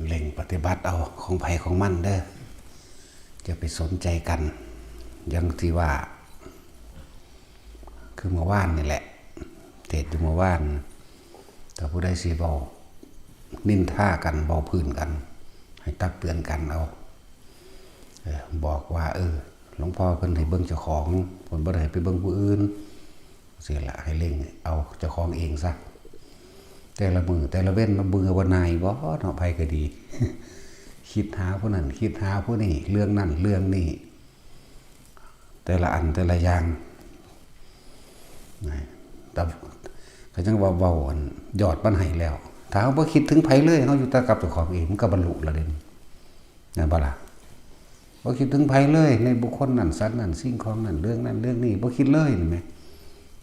เล่งปฏิบัติเอาของไผของมันเด้อจะไปสนใจกันอย่างที่ว่าคือเมื่อวานนี่แหละเทศอยู่เมื่อวานถ้าผู้ใดสิเบานินท่ากันเบาพื้นกันให้ตักเตือนกันเอาบอกว่าหลวงพ่อเพิ่นให้เบิ่งเจ้าของเพิ่นบ่ได้ให้ไปเบิ่งผู้อื่นเสียละให้เล่งเอาเจ้าของเองซะแต่ละมือแต่ละเว้นมาเบื่อว่านายบ่เนาะไผก็ดี คิดหาผู้นั้นคิดหาผู้นี้เรื่องนั้นเรื่องนี้แต่ละอันแต่ละอย่างแต่เขาจังว่าเว้าอันยอดมันให้แล้วถ้าเฮาบ่คิดถึงไผเลยเฮาอยู่แต่กับเจ้าของเองมันก็บรรลุแล้วเด้นั่นบ่ล่ะบ่คิดถึงไผเลยในบุคคลนั้นสัตว์นั้นสิ่งของนั้นเรื่องนั้นเรื่องนี้บ่คิดเลยนี่แหม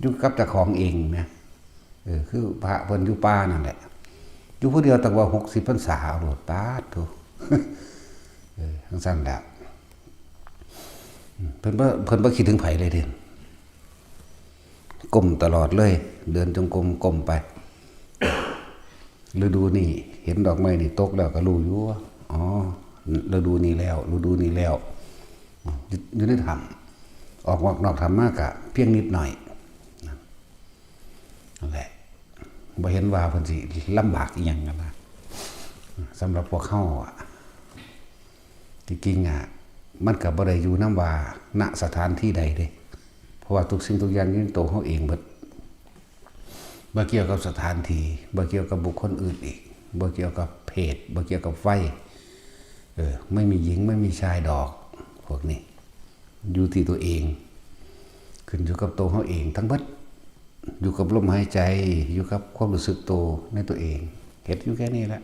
อยู่กับเจ้าของเองแหมคือพระเพิ่นอยู่ป่านั่นแหละอยู่ผู้เดียวตั้งว่า60พรรษาเอาโลดปาดโธ่ทั้งสั้นแล้วเพิ่นบ่คิดถึงไผเลยเด้ก้มตลอดเลยเดินจงกรมก้มไปฤดูนี้เห็นดอกไม้นี่ตกแล้วก็รู้อยู่ว่าอ๋อฤดูนี้แล้วฤดูนี้แล้วอยู่ในธรรมออกนอกธรรมมากอะเพียงนิดหน่อยนั่นแหละบ่เห็นว่าเพิ่นสิลำบากอีหยังกันนะสำหรับพวกเฮาอ่ะจริงๆมันก็บ่ได้อยู่นำว่าณสถานที่ใดเด้เพราะว่าทุกสิ่งทุกอย่างอยู่ในตัวเฮาเองเบิดบ่เกี่ยวกับสถานที่บ่เกี่ยวกับบุคคลอื่นอีกบ่เกี่ยวกับเพศบ่เกี่ยวกับไฟไม่มีหญิงไม่มีชายดอกพวกนี้อยู่ที่ตัวเองขึ้นอยู่กับตัวเฮาเองทั้งหมดอยู่กับลมหายใจอยู่กับความรู้สึกตัวในตัวเองเฮ็ดอยู่แค่นี้แหละ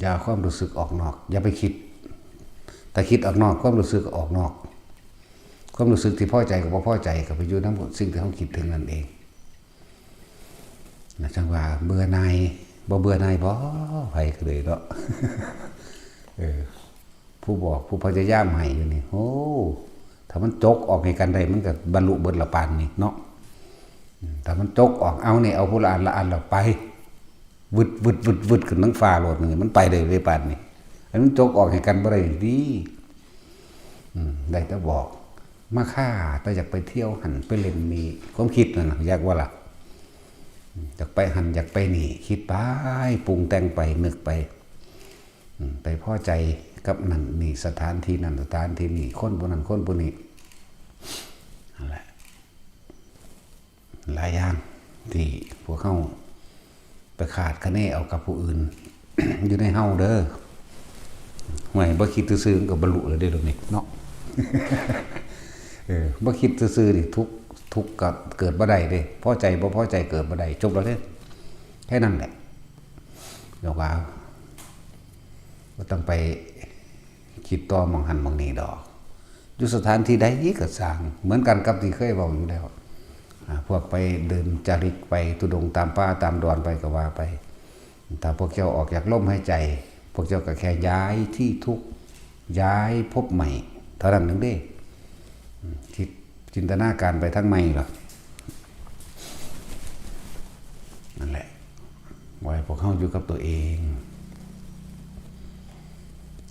อย่าความรู้สึกออกนอกอย่าไปคิดแต่คิดออกนอกความรู้สึกออกนอกความรู้สึกที่พอใจกับบ่พอใจก็ไปอยู่นำสิ่งที่เฮาคิดถึงนั่นเองนะจังว่าเบื่อหน่ายบ่เบื่อหน่ายบ่ไผก็เลยเนาะผู้บอกผู้พยายามให้อยู่นี่โอ้ถ้ามันจกออกให้กันได้มันก็บรรลุเบิดละปานนี่เนาะถ้ามันจกออกเอานี่เอาผู้ละอันละอันละไปวึดขึ้นทั้งฟ้าโลดนี่มันไปได้เลยปานนี่อันมันจกออกให้กันบ่ได้ดีได้แต่บอกมาฆ่าแต่อยากไปเที่ยวหันไปเล่นนี่ความคิดนั่นน่ะอยากว่าล่ะอยากไปหันอยากไปนี่คิดไปปรุงแต่งไปนึกไปพอใจกับนั่นนี่สถานที่นั่นสถานที่นี่คนผู้นั้นคนผู้นี้นั่นแหละหลายอย่างที่พวกเขาไปขาดคะแนนเอากับผู้อื่น อยู่ในเฮาเด้อห่วยบ่คิดซื่อๆก็บรรลุแล้วเด้อตรงนี้เนาะ บ่คิดซื่อๆนี่ทุกก็เกิดบ่ได้เด้พอใจบ่พอใจเกิดบ่ได้จบแล้วเด้แค่นั้นแหละเดี๋ยวว่าบ่ต้องไปคิดต่อมองหันมองนี่ดอกอยู่สถานที่ใดก็สร้างเหมือนกันกับที่เคยเว้าอยู่แล้วพวกไปเดินจาริกไปทุดงตามป่าตามดอนไปก็ว่าไปถ้าพวกเจ้าออกจากลมหายใจพวกเจ้าก็แค่ย้ายที่ทุกย้ายพบใหม่เท่านั้นนึงเด้คิดจินตนาการไปทั้งใหม่หรอกนั่นแหละไว้พวกเขาอยู่กับตัวเอง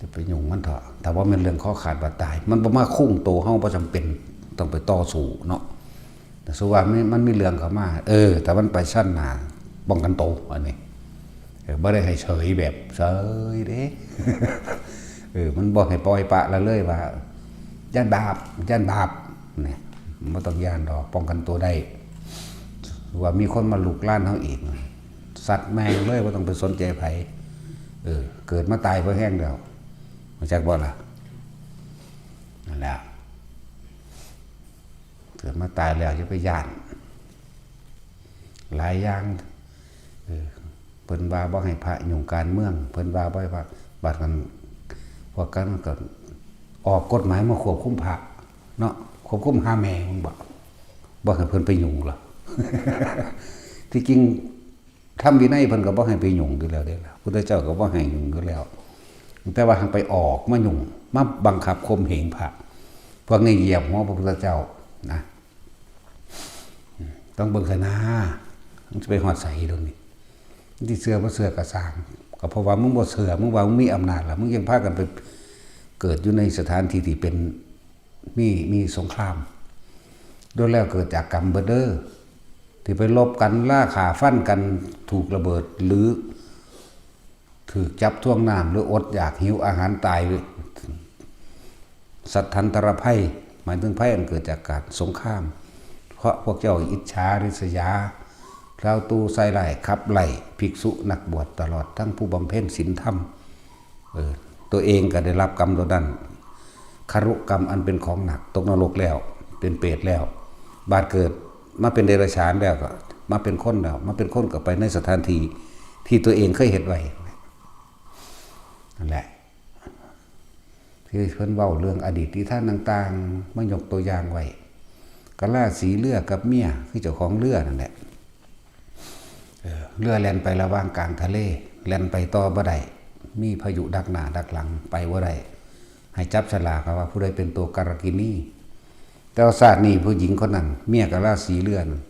จะไปยุ่งมันเถอะแต่ว่ามันเรื่องข้อขาดบาดตายมันบ่มาคุ้งโตเฮาบ่จำเป็นต้องไปต่อสู้เนาะแต่สุว่ามันมีเรื่องเข้ามาแต่มันไปชั้นหน้าป้องกันโตอันนี้บ่ได้ให้เฉยแบบเฉยเด้ มันบ่ให้ปล่อยปะละเลยว่าย่านบาปนี่บ่ต้องย่านดอกป้องกันตัวได้ว่ามีคนมาลุกล้านเฮาอีกสัตว์แม่งเลยบ่ต้องไปสนใจไผเกิดมาตายเพราะแห้งเดียวมาจากบ่ล่ะนั่นแหละเกิดมาตายแล้วจะไปย่านหลายอย่างเพิ่นว่าบ่ให้พระยุ่งการเมืองเพิ่นว่าบ่ให้พระบัดกันพวกกันก็ออกกฎหมายมาควบคุมพระเนาะควบคุมหาแม่มึงบ่ให้เพิ่นไปยุ่งหรอก ที่จริงทำวินัยเพิ่นก็บ่ให้ไปยุ่งอยู่แล้วเด้ล่ะพุทธเจ้าก็บ่ให้ยุ่งอยู่แล้วแต่ว่าทางไปออกมายุ่งมาบังคับข่มเหงพระพวกนี้เหยียบหัวพระพุทธเจ้านะต้องเบิ่งซะนะมันจะไปฮอดใส่ตรงนี้ที่เสื้อบ่เสื้อก็สร้าง ก็เพราะว่ามึงบ่เชื่อมึงว่ามึงมีอำนาจล่ะมึงยังพากันไปเกิดอยู่ในสถานที่ที่เป็นมีสงครามโดยแล้วเกิดจากกรรมเบิดเด้อที่ไปลบกันล่าขาฟันกันถูกระเบิดหรือถูกจับท่วงน้ำหรืออดอยากหิวอาหารตายสัตทันตรภัยหมายถึงภัยอันเกิดจากการสงครามเพราะพวกเจ้าอิจฉาริษยาคราวตูใส่ไล่ขับไล่ภิกษุนักบวชตลอดทั้งผู้บำเพ็ญศีลธรรมตัวเองก็ได้รับกรรมตัวนั้นคารุกรรมอันเป็นของหนักตกนรกแล้วเป็นเปรตแล้วบาดเกิดมาเป็นเดรัจฉานแล้วก็มาเป็นคนแล้วมาเป็นคนก็ไปในสถานที่ที่ตัวเองเคยเห็นไว้นั่นแหละที่เพิ่นเว้าเรื่องอดีตที่ท่านต่างๆมายกตัวอย่างไว้กะลาสีเรือกับเมียคือเจ้าของเรือนั่นแหละเรือแล่นไประหว่างกลางทะเลแล่นไปต่อบ่ได้มีพายุดักหน้าดักหลังไปบ่ได้ให้จับฉลากว่าผู้ใดเป็นตัวการกินีแต่ว่าศาสตร์นี้ผู้หญิงคนนั้นเมียกะลาสีเรือนั้น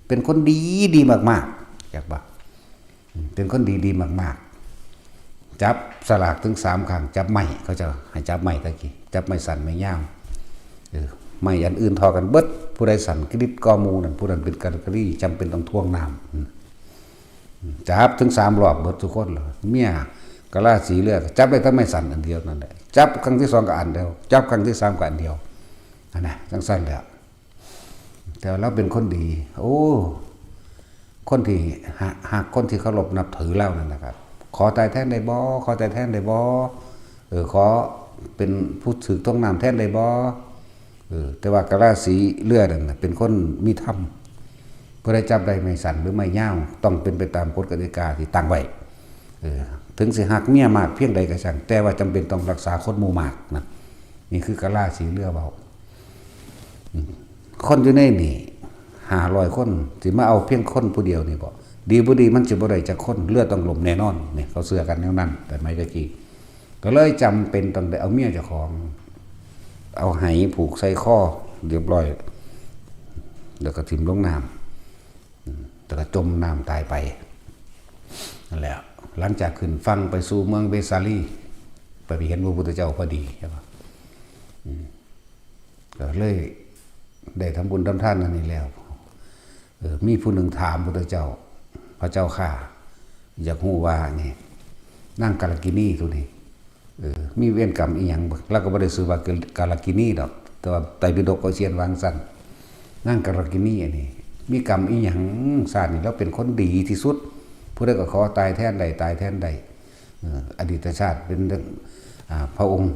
เป็นคนดีมากๆอยากบอกเป็นคนดีมากๆจับสลากถึง3ครั้งจับไม้เขาจะให้จับไม้ตะกี้จับไม้สั่นไม้ยาวไม้อันอื่นทอกันเบิดผู้ใดสั่นกริบกอมูนั่นผู้นั้นเป็นการกรีจำเป็นต้องท่วงน้ำจับถึง3 รอบเบิดทุกคนเลยเมียกะลาสีเรือจับได้ทั้งไม้สั่นอันเดียวนั่นแหละจับครั้งที่2ก็อันเดียวจับครั้งที่3ก็อันเดียวนั่นนะจังสั้นแล้วแต่เราเป็นคนดีโอ้คนที่หากคนที่เคารพนับถือเล่านั่นนะครับขอตายแทนได้บ่ขอตายแทนได้บ่ขอเป็นผู้ถือต้องนำแทนได้บ่แต่ว่ากะลาสีเลือดนั่นเป็นคนมีธรรมผู้ใดจับได้ไม่สั่นหรือไม่ย่าวต้องเป็นไปตามกฎกติกาที่ตั้งไว้ถึงสิหักเมียมากเพียงใดก็ช่างแต่ว่าจำเป็นต้องรักษาคนหมู่มากนะนี่คือกะลาสีเลือดเบาคนอยู่ในนี่500 คนสิมาเอาเพียงคนผู้เดียวนี่บ่ดีบ่ดีมันสิบ่ได้จักคนเลือดต้องหล่มแน่นอนนี่เขาเชื่อกันแนวนั้นแต่ไม่ตะกี้ก็เลยจำเป็นต้องได้เอาเมียเจ้าของเอาไหผูกใส่ข้อเรียบร้อยแล้วก็ทิ่มลงน้ำแล้วก็จมน้ำตายไปนั่นแหละหลังจากขึ้นฟังไปสู่เมืองเวสาลีไปเห็นพระพุทธเจ้าพอดีใช่ป่ะก็เลยได้ทำบุญทำทานนั่นนี่แล้วมีผู้หนึ่งถามพระพุทธเจ้าพระเจ้าข้าอยากรู้ว่านี่นั่งกาลกินีตัวนี้มีเวรกรรมอีหยังแล้วก็บ่ได้ชื่อว่ากาลกินีดอกแต่ว่าไตรปิฎกก็เขียนวางสั่นนั่งกาลกินีอันนี้มีกรรมอีหยังชาตินี้แล้วเป็นคนดีที่สุดผู้ใดก็ขอตายแทนใดตายแทนใดอดีตชาติเป็นพระองค์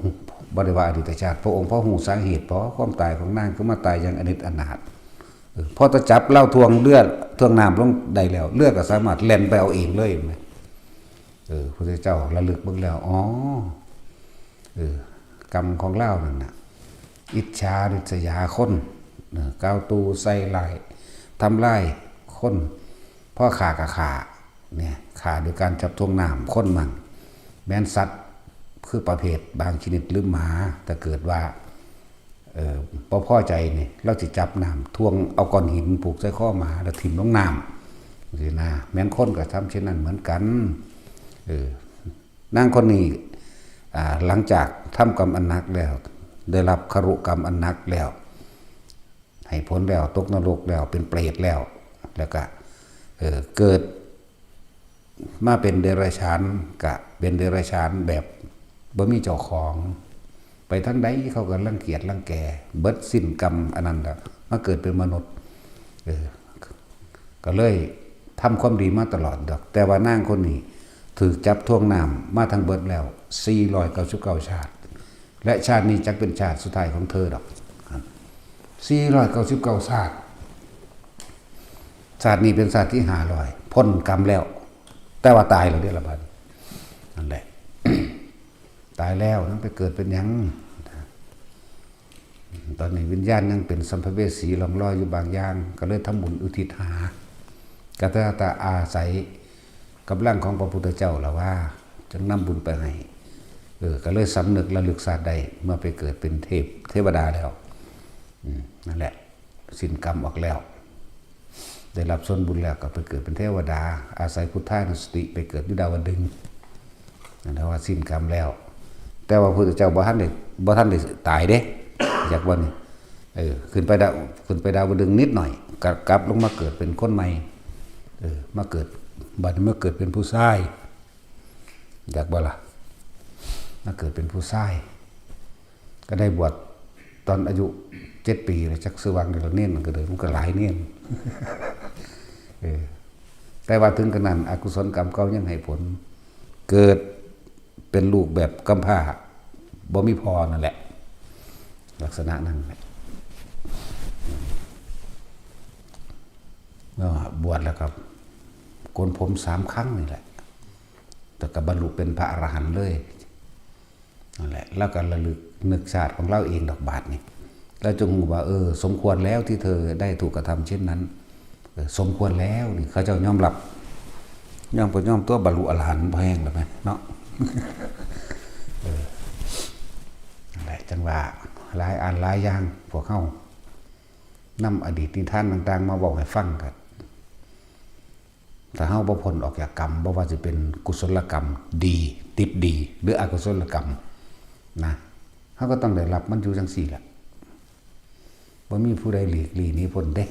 บริวารอดีตชาติพระองค์พระหูสาเหตุเพราะความตายของนางก็มาตายอย่างอนิจอนาถพอตะจับเล่าทวงเลือดทวงน้ำลงใดแล้วเลือดก็สามารถแล่นไปเอาเองเลยไหมพระเจ้าระลึกเบิ่งแล้วอ๋อกรรมของเล่านั่นน่ะอิจฉาริษยาคนก้าวตูใส่ลายทำลายคนพ่อขากับขาเนี่ยขาโดยการจับทวงน้ำคนมันแม้นสัตว์คือประเภทบางชนิดหรือหมาแต่เกิดว่าพ่อใจนี่เราจะจับน้ำทวงเอาก้อนหินผูกใส่ข้อหมาแล้วถิ่มลงน้ำสินะแม้นคนก็ทำเช่นนั้นเหมือนกันนางคนนี้หลังจากทำกรรมอันหนักแล้วได้รับคารุกรรมอันหนักแล้วให้พ้นแล้วตกนรกแล้วเป็นเปรตแล้วก็เกิดมาเป็นเดรัจฉานกะเป็นเดรัจฉานแบบบ่มีเจ้าของไปทั้งใดเขาก็รังเกียจรังแกเบิดสิ้นกรรมอันนั้นแล้วมาเกิดเป็นมนุษย์ก็เลยทำความดีมาตลอดดอกแต่ว่านางคนนี้ถือจับท่วงน้ำมาทั้งเบิดแล้ว499 ชาติและชาตินี้จักเป็นชาติสุดท้ายของเธอดอก499 ชาติชาตินี้เป็นชาติที่500พ้นกรรมแล้วแต่ว่าตายแล้วเดี๋ยวละบัดนั่นแหละ ตายแล้วนั่นไปเกิดเป็นยังตอนนี้วิญญาณยังเป็นสัมภเวสีลองลอยอยู่บางอย่างก็เลยทำบุญอุทิศหากตาอาศัยกำลังของพระพุทธเจ้าแล้วว่าจึงนำบุญไปให้ก็เลยสำนึกระลึกชาติใดเมื่อไปเกิดเป็นเทวดาแล้วนั่นแหละสิ้นกรรมออกแล้วได้รับส่วนบุญแล้วก็ไปเกิดเป็นเทวดาอาศัยพุทธานุสติไปเกิดอยู่ดาวดึงส์ นั่นแปลว่าสิ้นกรรมแล้วแต่ว่าพระพุทธเจ้าบ่ทันได้ตายเด้จากวันนี้ขึ้นไปดาวดึงนิดหน่อยกลับลงมาเกิดเป็นคนใหม่มาเกิดบัดนี้มาเกิดเป็นผู้ชายอยากบ่ล่ะมาเกิดเป็นผู้ชายก็ได้บวชตอนอายุ7 ปีเลยจักสว่างเดือนเน้นก็เดินมันก็หลายเน้นแต่ว่าถึงขนาดอกุศลกรรมเก่ายังให้ผลเกิดเป็นลูกแบบกำพร้าบ่มีพอนั่นแหละลักษณะนั้นแหละบวชแล้วครับโกนผม3 ครั้งนี่แหละแต่ก็บรรลุเป็นพระอรหันต์เลยนั่นแหละแล้วก็ระลึกนึกชาติของเราเองดอกบาทนี่แล้วจงว่าสมควรแล้วที่เธอได้ถูกกระทำเช่นนั้นสมควรแล้วนี่เขาเจ้ายอมรับย่อมตัวบรรลุอรหันต์แพงหรือไหมเนาะนั่นแหละจังว่าหลายอันหลายอย่างพวกเขานำอดีตนิทานต่างๆมาบอกให้ฟังกันถ้าเฮาบ่พ้นออกจากกรรมบ่ว่าจะเป็นกุศลกรรมดีติดดีหรืออกุศลกรรมนะเฮาก็ต้องได้รับมันอยู่จังซี่แหละบ่มีผู้ใดหลีกลี่หนีพ้นเด้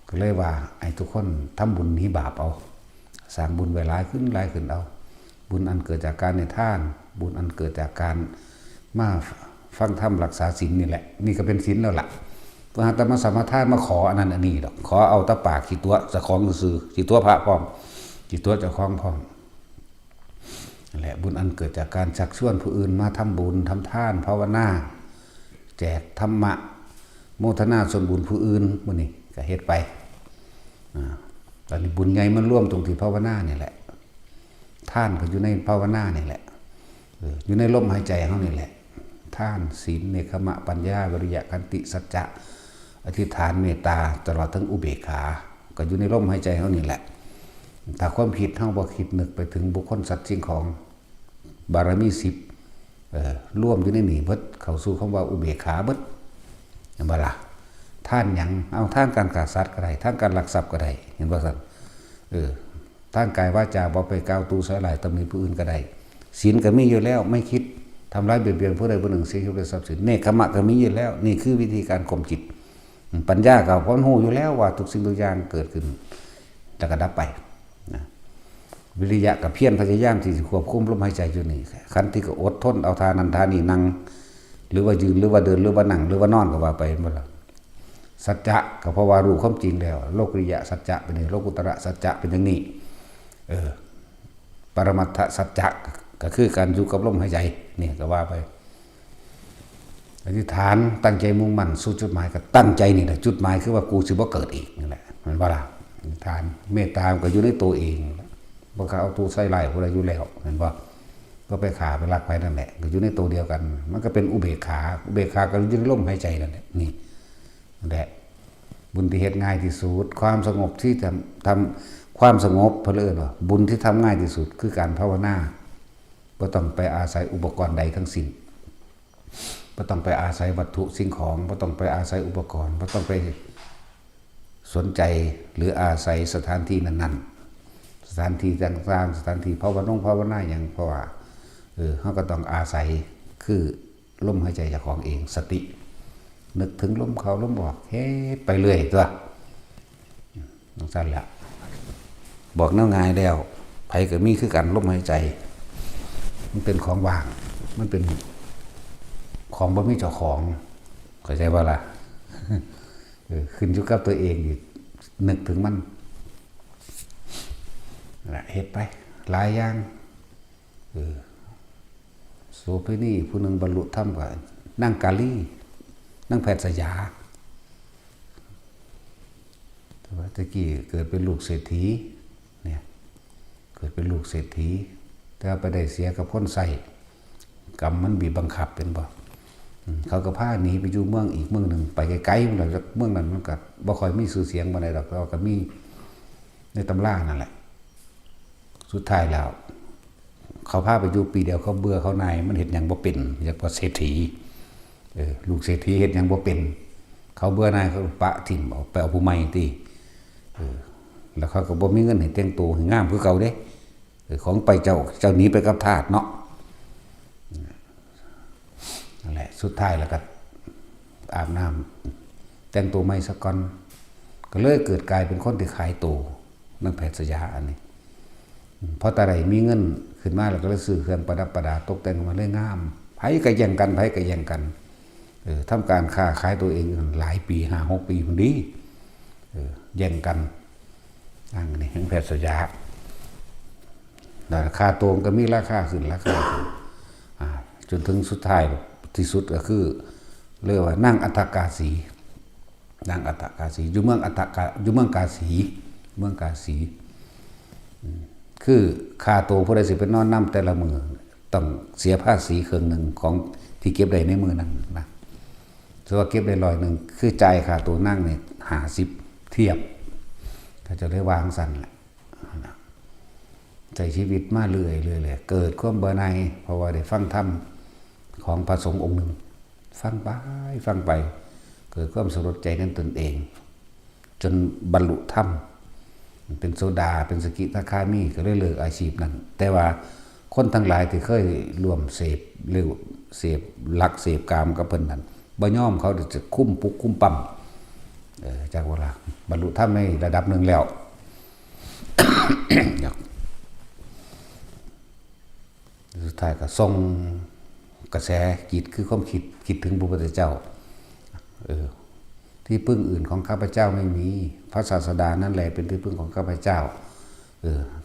ก็เลยว่าให้ทุกคนทำบุญหนีบาปเอาสร้างบุญไว้หลายขึ้นเอาบุญอันเกิดจากการในท่านบุญอันเกิดจากการมาฟังธรรมรักษาศีลนี่แหละนี่ก็เป็นศีลแล้วล่ะพระอาตมาสมาทานมาขออันนั้นอันนี้ดอกขอเอาตะปากขี้ตัวเจ้าของซื่อขี้ตัวพระพร้อมขี้ตัวเจ้าของพร้อมนั่นแหละบุญอันเกิดจากการชักชวนผู้อื่นมาทำบุญทำทานภาวนาแจกธรรมะโมทนาส่วนบุญผู้อื่นมื้อนี้ก็เฮ็ดไปตอนนี้บุญใหญ่มันร่วมตรงที่ภาวนาเนี่ยแหละท่านก็อยู่ในภาวนาเนี่ยแหละอยู่ในลมหายใจเฮานี่แหละท่านศีลเนคขมะปัญญาวิริยะขันติสัจจะอธิษฐานเมตตาตลอดทั้งอุเบกขาก็อยู่ในลมหายใจเฮานี่แหละถ้าความคิดเฮาบ่คิดนึกไปถึงบุคคลสัตว์สิ่งของบารมี10ร่วมอยู่ในนี่เบิดเข้าสู่คำว่าอุเบกขาเบิดเห็นบ่ล่ะท่านหยังเอาท่านการฆ่าสัตว์ก็ได้ท่านการลักทรัพย์ก็ได้เห็นบ่ซั่นท่านกายวาจาบ่ไปกล่าวตูใส่ร้ายตำหนิผู้อื่นก็ได้ศีลก็มีอยู่แล้วไม่คิดทำร้ายเบียดเบียนผู้ใดผู้หนึ่งเสียชีวิตทรัพย์สินเนคขมะก็มีอยู่แล้วนี่คือวิธีการข่มจิตปัญญาก็พ้นหูอยู่แล้วว่าทุกสิ่งทุกอย่างเกิดขึ้นแล้วก็ดับไปนะวิริยะกับเพียรพยายามที่จะควบคุมลมหายใจอยู่นี่ขันติก็อดทนเอาทานันทานี่นั่งหรือว่ายืนหรือว่าเดินหรือว่านั่งหรือว่านอนก็ว่าไปหมดแล้วสัจจะก็เพราะว่ารู้ความจริงแล้วโลกุริยะสัจจะเป็นอย่างโลกุตระสัจจะเป็นอย่างนี้ปรมัตถสัจจะก็คือการอยู่กับลมหายใจนี่ก็ว่าไปอธิษฐานตั้งใจมุ่งมั่นสู่จุดหมายก็ตั้งใจนี่แหละจุดหมายคือว่ากูสิบ่เกิดอีกนั่นแหละมันว่าล่ะอธิษฐานเมตตาก็อยู่ในตัวเองบ่เขาเอาตัวใส่ไล่ผู้ใดอยู่แล้วเห็นบ่ก็ไปขาไปรักไปนั่นแหละก็อยู่ในตัวเดียวกันมันก็เป็นอุเบกขาก็อยู่ในลมหายใจนั่นแหละนี่นั่นแหละบุญที่เฮ็ดง่ายที่สุดความสงบที่ทำความสงบเพิ่นเอิ้นว่าบุญที่ทำง่ายที่สุดคือการภาวนาบ่ต้องไปอาศัยอุปกรณ์ใดทั้งสิ้นบ่ต้องไปอาศัยวัตถุสิ่งของบ่ต้องไปอาศัยอุปกรณ์บ่ต้องไปสนใจหรืออาศัยสถานที่นั้นๆสถานที่ต่างๆสถานที่ภาวนาอย่างเพราะว่าเฮาก็ต้องอาศัยคือลมหายใจเจ้าของเองสตินึกถึงลมเข้าลมออกเฮ็ดไปเรื่อยตัวจังซั่นแหละบอกแนวง่ายแล้วไผก็มีคือกันลมหายใจมันเป็นของว่างมันเป็นของบ่มีเจ้าของเข้าใจบ่ล่ะขึ้นอยู่กับตัวเองนี่นึกถึงมันน่ะเฮ็ดไปหลายอย่างโสเภณีผู้หนึ่งบรรลุธรรมก็นั่งกาลีนั่งแพทย์สยาแต่ว่าตะกี้เกิดเป็นลูกเศรษฐีเนี่ยเกิดเป็นลูกเศรษฐีแต่ไปได้เสียกับคนใส่กรรมมันบีบบังคับเป็นบ่เขาก็พาหนีไปอยู่เมืองอีกเมืองหนึ่งไปไกลๆมันแล้วเมืองนั้นมันก็บ่ค่อยมีชื่อเสียงบ่ได้ดอกเราก็มีในตำรานั่นแหละสุดท้ายแล้วเขาพาไปอยู่ปีเดียวเขาเบื่อเขานายมันเฮ็ดหยังบ่เป็นอยากว่าเศรษฐีลูกเศรษฐีเฮ็ดหยังบ่เป็นเขาเบื่อนายเขาปะถิ่มเอาไปเอาผู้ใหม่ติแล้วเขาก็บ่มีเงินให้แต่งตัวให้งามคือเก่าเด้ ของไปเจ้าหนีไปกับทาสเนาะนั่นแหละสุดท้ายแล้วก็อาบน้ำแต่งตัวไม่สักก่อนก็เลยเกิดกลายเป็นคนที่ขายตัวนั่งแพทย์สยาอันนี้เพราะแต่ไรมีเงินขึ้นมาแล้วก็เลยซื้อเครื่องประดับประดาตกแต่งมาเลยงามไผก็แย่งกันไผก็แย่งกันทำการค้าขายตัวเองหลายปี5-6 ปีคนดีแย่งกันนั่งนี่ทั้งแพทย์สยาราคาตัวก็มีราคาขึ้นราคาจนถึงสุดท้ายที่สุดก็คือเรียกว่านั่งอัตตกาสีนั่งอัตตกาสีอยู่เมืองอัตตกาอยู่เมืองกาสีเมืองกาสีคือค่าตัวผู้ใดสิเป็นนอนน้ำแต่ละมือต้องเสียภาษีครึ่งหนึ่งของที่เก็บได้ในมือนั้นนะถือว่าเก็บได้100คือจ่ายค่าตัวนั่งเนี่ย50เทียบก็จะได้วางสั่นแหละใจชีวิตมาเรื่อยเกิดความเบื่อหน่ายเพราะว่าได้ฟังธรรมของพระสงฆ์องค์หนึ่งฟังไปเกิดความสลดใจในตนเองจนบรรลุธรรมเป็นโซดาเป็นสกิทาคามีก็เลยเลิกอาชีพนั้นแต่ว่าคนทั้งหลายที่เคยร่วมเสพหรือเสพลักเสพกามกับเพิ่นนั้นบ่ยอมเขาจะคุ้มปุกคุ้มปั๊มจากเวลาบรรลุธรรมในระดับหนึ่งแล้ว สุดท้ายก็ส่งกระแสจิตคือความคิดถึงพระพุทธเจ้าที่พึ่งอื่นของข้าพเจ้าไม่มีพระศาสดานั่นแหละเป็นที่พึ่งของข้าพเจ้า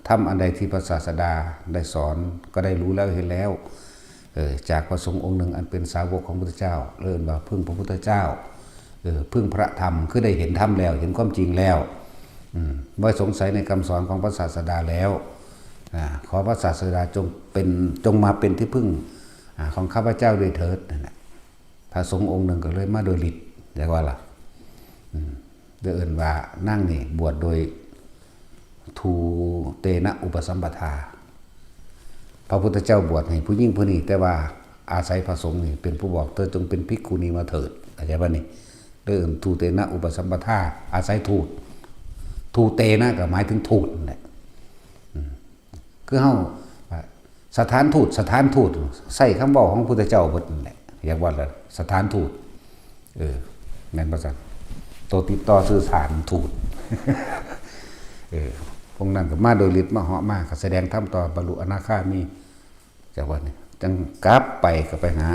ทำอันใดที่พระศาสดาได้สอนก็ได้รู้แล้วเห็นแล้วจากพระสงฆ์องค์หนึ่งอันเป็นสาวกของพระพุทธเจ้าเริ่มว่าพึ่งพระพุทธเจ้าพึ่งพระธรรมคือได้เห็นธรรมแล้วเห็นความจริงแล้วไม่สงสัยในคำสอนของพระศาสดาแล้วขอพระศาสดาจงมาเป็นที่พึ่งของข้าพเจ้าด้วยเถิดนั่นแหละพระสงฆ์องค์หนึ่งก็เลยมาโดยฤทธิ์เรียกว่าล่ะโดยเอื่นว่านั่งนี่บวชโดยทูเตนะอุปสัมปทาพระพุทธเจ้าบวชให้ผู้ยิ่งผู้นี้แต่ว่าอาศัยพระสงฆ์นี่เป็นผู้บอกเธอจงเป็นภิกขุณีมาเถิดอะไรแบบนี้โดยเอื่นทูเตนะอุปสัมปทาอาศัยทูเตนะก็หมายถึงทูตนั่นแหละคือเฮาสถานทูตใส่คำบอกของพระพุทธเจ้าหมดนั่นแหละเรียกว่าอะไรสถานทูตแม่นบ่ซั่นตัวติดต่อสื่อสารทูตพวกนั้นก็มาโดยฤทธิ์มาเหาะมาก็แสดงธรรมต่อบรรลุอนาคามีจากวันนี้จังกลับไปก็ไปหา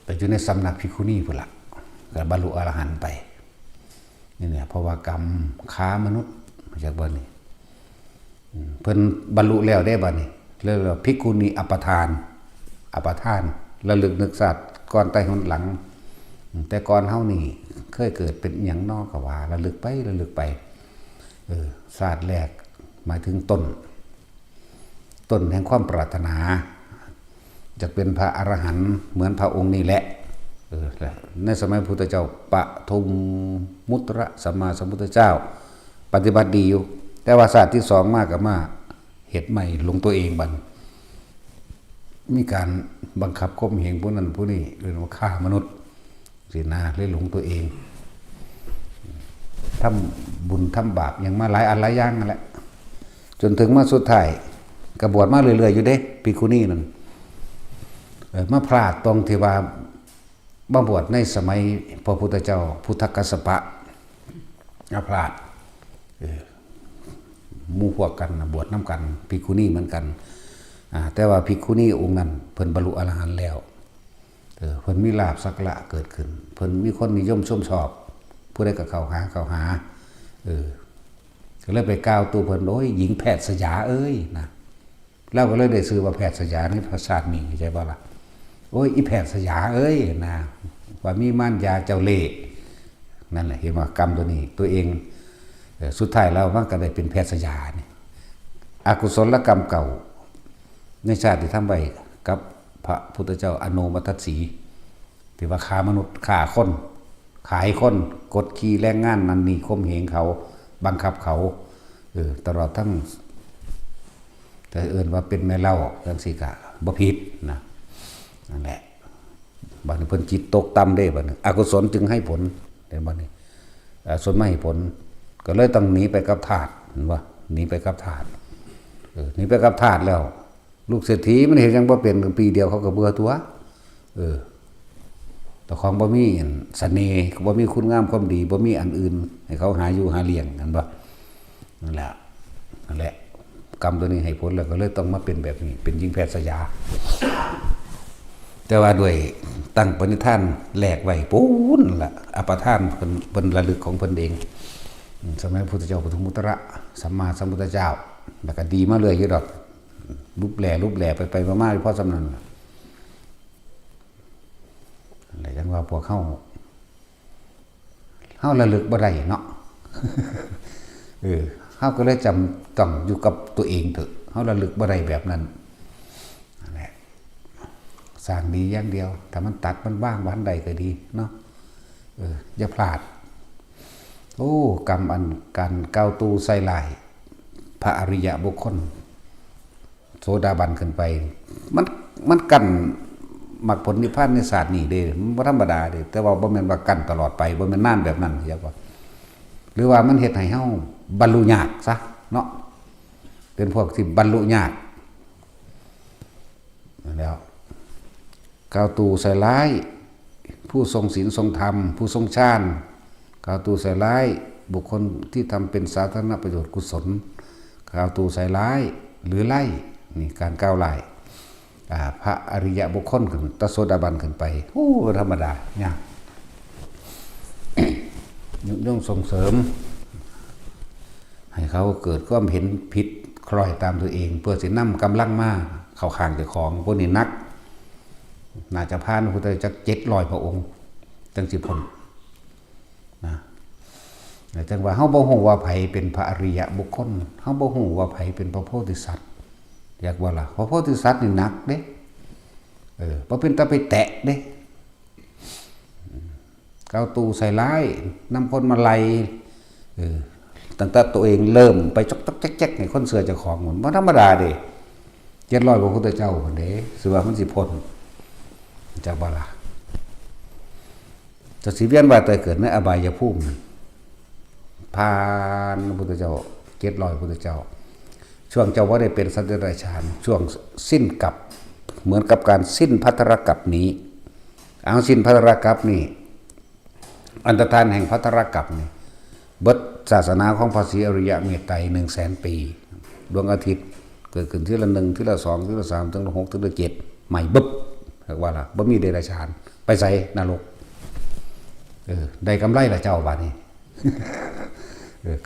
ไปอยู่ในสำนักภิกขุณีพุ่นล่ะก็บรรลุอรหันต์ไปนี่เนี่ยเพราะว่ากรรมค้ามนุษย์จากวันนี้เพิ่นบรรลุแล้วได้บัดนี้เรียกว่าภิกขุณีอัปทานระลึกนึกชาติก่อนใต้หนหลังแต่ก่อนเฮานี่เคยเกิดเป็นหยังนอกก็ว่าระลึกไปชาติแรกหมายถึงต้นแห่งความปรารถนาจะเป็นพระอรหันต์เหมือนพระองค์นี่แหละในสมัยพุทธเจ้าปฐมมุตระสัมมาสัมพุทธเจ้าปฏิบัติดีอยู่แต่ว่าศาสตร์ที่2มากกับมาเหตุใหม่ลงตัวเองบันมีการบังคับข่มเหงผู้นั้นผู้นี้เรื่องว่าฆ่ามนุษย์สินาเลยหลงตัวเองทำบุญทำบาปอย่างมาหลายอันหลายอย่างนั่นแหละจนถึงมาสุดท้ายกระบวดมาเรื่อยๆอยู่เด้ภิกขุณีนั่นมาพลาดตรงที่ว่ามาบวชในสมัยพระพุทธเจ้าพุทธกัสสปะมาพลาดหมู่พวกกันบวชน้ำกันภิกขุณีเหมือนกันแต่ว่าภิกขุณีองค์นั้นเพิ่นบรรลุอรหันต์แล้วเพิ่นมีลาภสักละเกิดขึ้นเพิ่นมีคนนิยมชมชอบผู้ใดก็เข้าหาก็เลยไปกล่าวตัวเพิ่นโอ้ยหญิงแพทย์สยาเอ้ยนะเราก็เลยได้ชื่อว่าแพทย์สยาในภาษามีใช่บ่ล่ะโอ้ยอีแพทย์สยาเอ้ยนะว่ามีม่านยาเจ้าเล่ห์นั่นแหละเห็นว่ากรรมตัวนี้ตัวเองสุดท้ายแล้วมันก็ได้เป็นแพทย์สยาเนี่ยอกุศลกรรมเก่าในชาติที่ทำไว้กับพระพุทธเจ้าอโนมัตสีที่ว่าฆ่ามนุษย์ฆ่าคนขายคนกดขี่แรงงานนั่นนี่ข่มเหงเขาบังคับเขาตลอดทั้งแต่ว่าเป็นแม่เล่าจังซี่ก็บ่ผิดนะนั่นแหละบัดนี้เพิ่นจิตตกต่ำได้บัดนี้อกุศลจึงให้ผลแต่บัดนี้อกุศลไม่ให้ผลก็เลยต้องหนีไปกับธาตุเห็นบ่หนีไปกับธาตุ นี่ไปกับทาสแล้วลูกเศรษฐีมันเห็นยังบ่เป็นปีเดียวเขาก็เบื่อตัวแต่ของบ่มีเสน่ห์บ่มีคุณงามความดีบ่มีอันอื่นให้เขาหาอยู่หาเลี้ยงกันบ่นั่นแหละกรรมตัวนี้ให้ผลแล้วก็เลยต้องมาเป็นแบบนี้เป็นหญิงแพทย์สยาแต่ว่าด้วยตั้งปณิธานแลกไว้ปูนล่ะอปทานเพิ่นระลึกของเพิ่นเองสมัยพระพุทธเจ้าปฐมมุตระสัมมาสัมพุทธเจ้าแล้วก็ดีมาเลยอยู่ดอกรูปแหล่ไปมาๆเพราะสำนั้นอะไรจังว่าพวกเฮาระลึกบ่ได้เนาะเฮาก็เลยจำต้องอยู่กับตัวเองเถอะเฮาระลึกบ่ได้แบบนั้นนั่นแหละสร้างดีอย่างเดียวถ้ามันตัดมันว่างวันใดก็ดีเนาะอย่าพลาดโอ้กรรมอันการก้าวตูใส่ลายพระอริยะบุคคลโสดาบันขึ้นไปมันกันมรรคผลนิพพานในศาสตร์นี่เด้มันบ่ธรรมดาเด้แต่ว่าบ่แม่นว่ากันตลอดไปบ่แม่นนานแบบนั้นอย่าว่าหรือว่ามันเฮ็ดให้เฮาบรรลุยากซะเนาะเป็นพวกที่บรรลุยากแล้วก้าวตูใส่ร้ายผู้ทรงศีลทรงธรรมผู้ทรงฌานก้าวตูใส่ร้ายบุคคลที่ทำเป็นสาธารณประโยชน์กุศลก้าวตูใส่ร้ายหรือไล่นี่การก้าวไล่พระอริยะบุคคลขึ้นตโสดาบันขึ้นไปโอ้ธรรมดาเนี่ยย่อมส่งเสริมให้เขาเกิดความเห็นผิดคล้อยตามตัวเองเพื่อสินำกำลังมาเข้าข้างเจ้าของพวกนี้นักน่าจะผ่านพระพุทธเจ้า700 พระองค์จังสิพ้นนะแต่จังว่าเฮาบ่ฮู้ว่าไผเป็นพระอริยะบุคคลเฮาบ่ฮู้ว่าไผเป็นพระโพธิสัตว์อยากว่าล่ะพระโพธิสัตว์นี่หนักเด้บ่เป็นตาไปแตะเด้ก้าวตูใส่ร้ายนำคนมาไล่ตั้งแต่ตัวเองเริ่มไปจกๆแจ๊กๆให้คนเสือเจ้าของมันบ่ธรรมดาเด้700 พระพุทธเจ้าพุ่นเด้สิว่ามันสิพ้นจากบ่ล่ะจะสิเวียนว่ายตายเกิดในอบายภูมิผ่านพระพุทธเจ้า700 พระพุทธเจ้าช่วงเจ้าว่าได้เป็นสัตว์เดรัจฉานช่วงสิ้นกับเหมือนกับการสิ้นภัทรกัปนี้เอาสิ้นภัทรกัปนี่อันตรธานแห่งภัทรกัปนี่เบิดศาสนาของพระศรีอริยะเมตไตร 100,000 ปีดวงอาทิตย์เกิดขึ้นทีละ1ทีละ2ทีละ3ถึง6ถึง7ใหม่บึ๊บเรียกว่าล่ะบ่มีเดรัจฉานไปใส่นรกได้กำไรล่ะเจ้าบาดนี้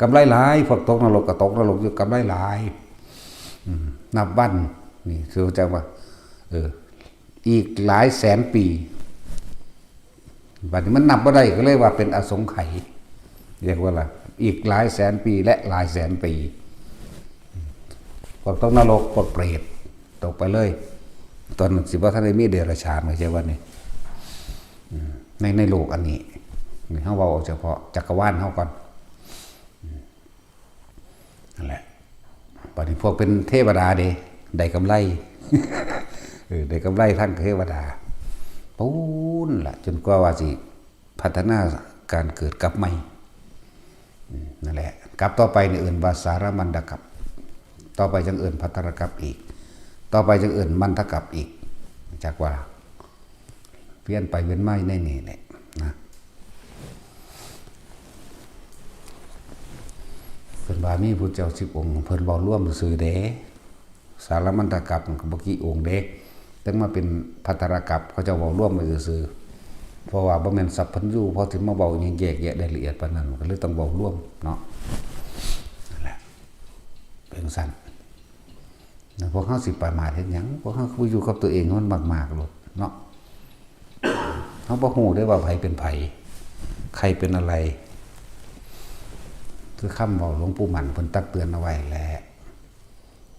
กำไรหลายพวกตกนรกก็ตกนรกอยู่กำไรหลายนับวันนี่คือจังว่าอีกหลายแสนปีบัดนี้มันนับบ่ได้ก็เลยว่าเป็นอสงไขยเรียกว่าล่ะอีกหลายแสนปีและหลายแสนปีพวกตกนรกพวกเปรตตกไปเลยตอนสิบ่ทันได้มีเดรัจฉานก็ใช่ว่านี่ในโลกอันนี้เฮาเว้าเฉพาะจักรวาลเฮาก่อนนั่นแหละบัดนี้พวกเป็นเทวดาเด้ได้กำไรได้กำไรทั้งเทวดาปูนล่ะจนกว่าสิพัฒนาการเกิดกลับใหม่นั่นแหละกลับต่อไปในอื่นว่าสารมันดกัปต่อไปจังอื่นภัทรกัปอีกต่อไปจังอื่นมันทกัปอีกจากว่าเวียนไปเวียนมาในนี่แหละนะเพิ่นว่ามีพุทธเจ้า10 องค์เพิ่นเว้าร่วมซื่อเด้สารมันตกัปก็บ่กี่องค์เด้ถึงมาเป็นภัทรกัปเขาจะเว้าร่วมไว้ซื่อเพราะว่าบ่แม่นสัพพัญญูพอถึงมาเว้าแยกแยะได้ละเอียดปานนั้นก็เลยต้องเว้าร่วมเนาะนั่นแหละเป็นซั่นพวกเขาสิประมาทเฮ็ดหยังพวกเขาอยู่กับตัวเองมันมากๆโลดเนาะเขาบ่ฮู้ได้ว่าไผเป็นไผใครเป็นอะไรคือคำเว้าหลวงปู่หมั่นเพิ่นตักเตือนเอาไว้แหละ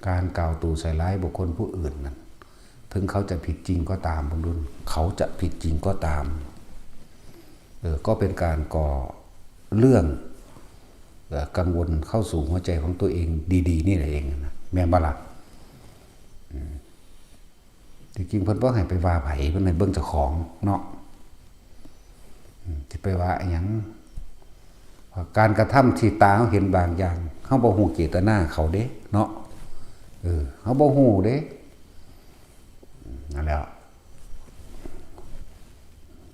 การกล่าวตู่ใส่ร้ายบุคคลผู้อื่นนั้นถึงเขาจะผิดจริงก็ตามบุญรุนเขาจะผิดจริงก็ตามก็เป็นการก่อเรื่องกังวลเข้าสู่หัวใจของตัวเองดีๆนี่แหละเองนะแม่นบ่ล่ะจริงๆเพิ่นบ่ให้ไปว่าไผเพิ่นให้เบิ่งเจ้าของเนาะสิไปว่าอิหยังการกระทำที่ตาเฮาเห็นบางอย่างเฮาบ่ฮู้เจตนาเขาเด้เนาะ เขาบ่ฮู้เด้นั่นแหละ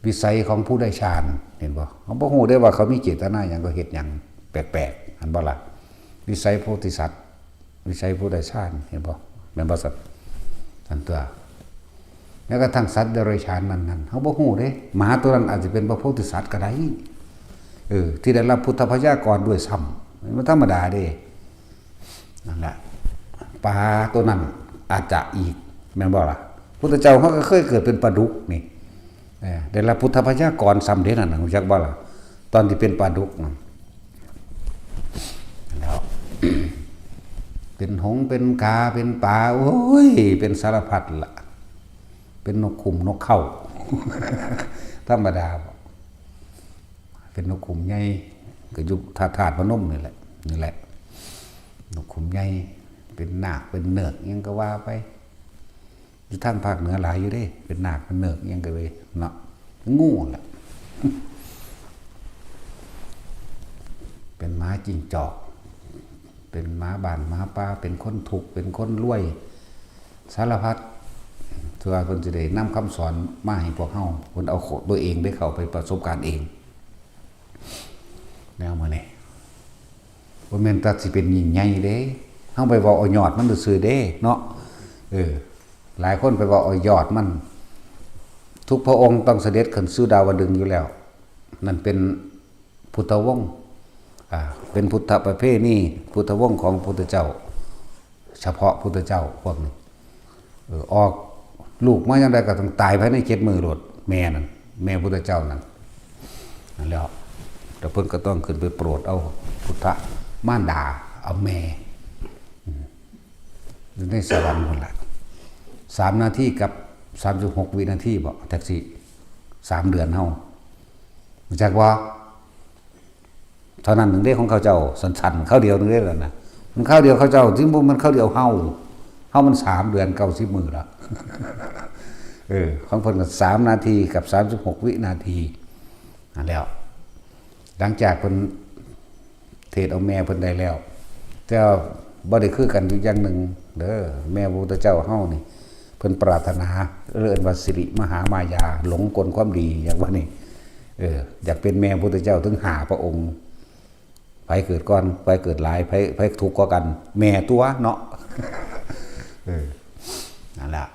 วิสัยของผู้ได้ฌานเห็นบ่เขาบ่ฮู้ได้ว่าเขามีเจตนาหยังก็เฮ็ดหยังแปลกๆอันบ่ล่ะวิสัยโพธิสัตว์วิสัยผู้ได้ฌานเห็นบ่แม่นบ่สัตว์อันตัวแล้วก็ทั้งสัตว์เดรัจฉานนั้นเขาบ่ฮู้เด้หมาตัวนั้นอาจจะเป็นพระโพธิสัตว์ก็ได้ที่ได้รับพุทธพยากรด้วยซ้ำมันธรรมดาเด้นั่นแหละปลาตัวนั้นอาจจะอีกแม่นบ่ล่ะพุทธเจ้าเขาก็เคยเกิดเป็นปลาดุกนี่ได้รับพุทธพยากรซ้ำเด้นั่นรู้จักบ่ล่ะตอนที่เป็นปลาดุกนั่นแล้ว เป็นหงส์เป็นกาเป็นปลาโอ้ยเป็นสารพัดล่ะเป็นนกขุมนกเข้า ธรรมดาเป็นนกขุมใหญ่ก็อยู่ธาตุพนมนี่แหละนกขุมใหญ่เป็นนาคเป็นเนิกยังก็ว่าไปอยู่ทางภาคเหนือหลายอยู่เด้เป็นนาคเป็นเนิกยังก็เลยเนาะงูแหละเป็นม้าจิ้งจอกเป็นม้าบ้านม้าป่าเป็นคนทุกข์เป็นคนรวยสารพัดเพื่อคนจะได้นำคำสอนมาให้พวกเฮาคนเอาตัวเองได้เข้าไปประสบการณ์เองแนวมาเนี่ยว่าแม่นตัดสิเป็นยิ่งใหญ่เด้เฮาไปเว้าเอายอดมันซื่อเด้เนาะหลายคนไปเว้าเอายอดมันทุกพระองค์ต้องเสด็จขึ้นสู่ดาวดึงส์อยู่แล้วนั่นเป็นพุทธวงศ์เป็นพุทธประเพณีพุทธวงศ์ของพุทธเจ้าเฉพาะพุทธเจ้าพวกนี้ออกลูกมาอย่างไรก็ต้องตายภายใน7 มื้อโลดแม่นั่นแม่พุทธเจ้านั่นแล้วแต่เพิ่นก็ต้องขึ้นไปโปรดเอาพุทธมารดาเอาแม่อยู่ในสวรรค์พุ่นล่ะ3 นาทีกับ36 วินาทีบ่แท็กซี่3 เดือนเฮารู้จักว่าเท่านั้นหนึ่งเด้ของเขาเจ้าสันๆเข้าเดียวนึงเด้แล้วนะมันเข้าเดียวเขาเจ้าถึงบ่มันเข้าเดียวเฮามัน3 เดือน90 มื้อละของเพิ่นก็3 นาทีกับ36 วินาทีนั่นแล้วหลังจากเพิ่นเทศเอาแม่เพิ่นได้แล้วแต่บ่ได้คือกันอยู่อย่างหนึ่งเด้อแม่พระพุทธเจ้าเฮานี่เพิ่นปรารถนาเอิ้นว่าสิริมหามายาหลงกลความดีอย่างว่านี่อยากเป็นแม่พระพุทธเจ้าถึง5 พระองค์ไผเกิดก่อนไผเกิดหลายไผทุกข์กว่ากันแม่ตัวเนาะนั่นแหละ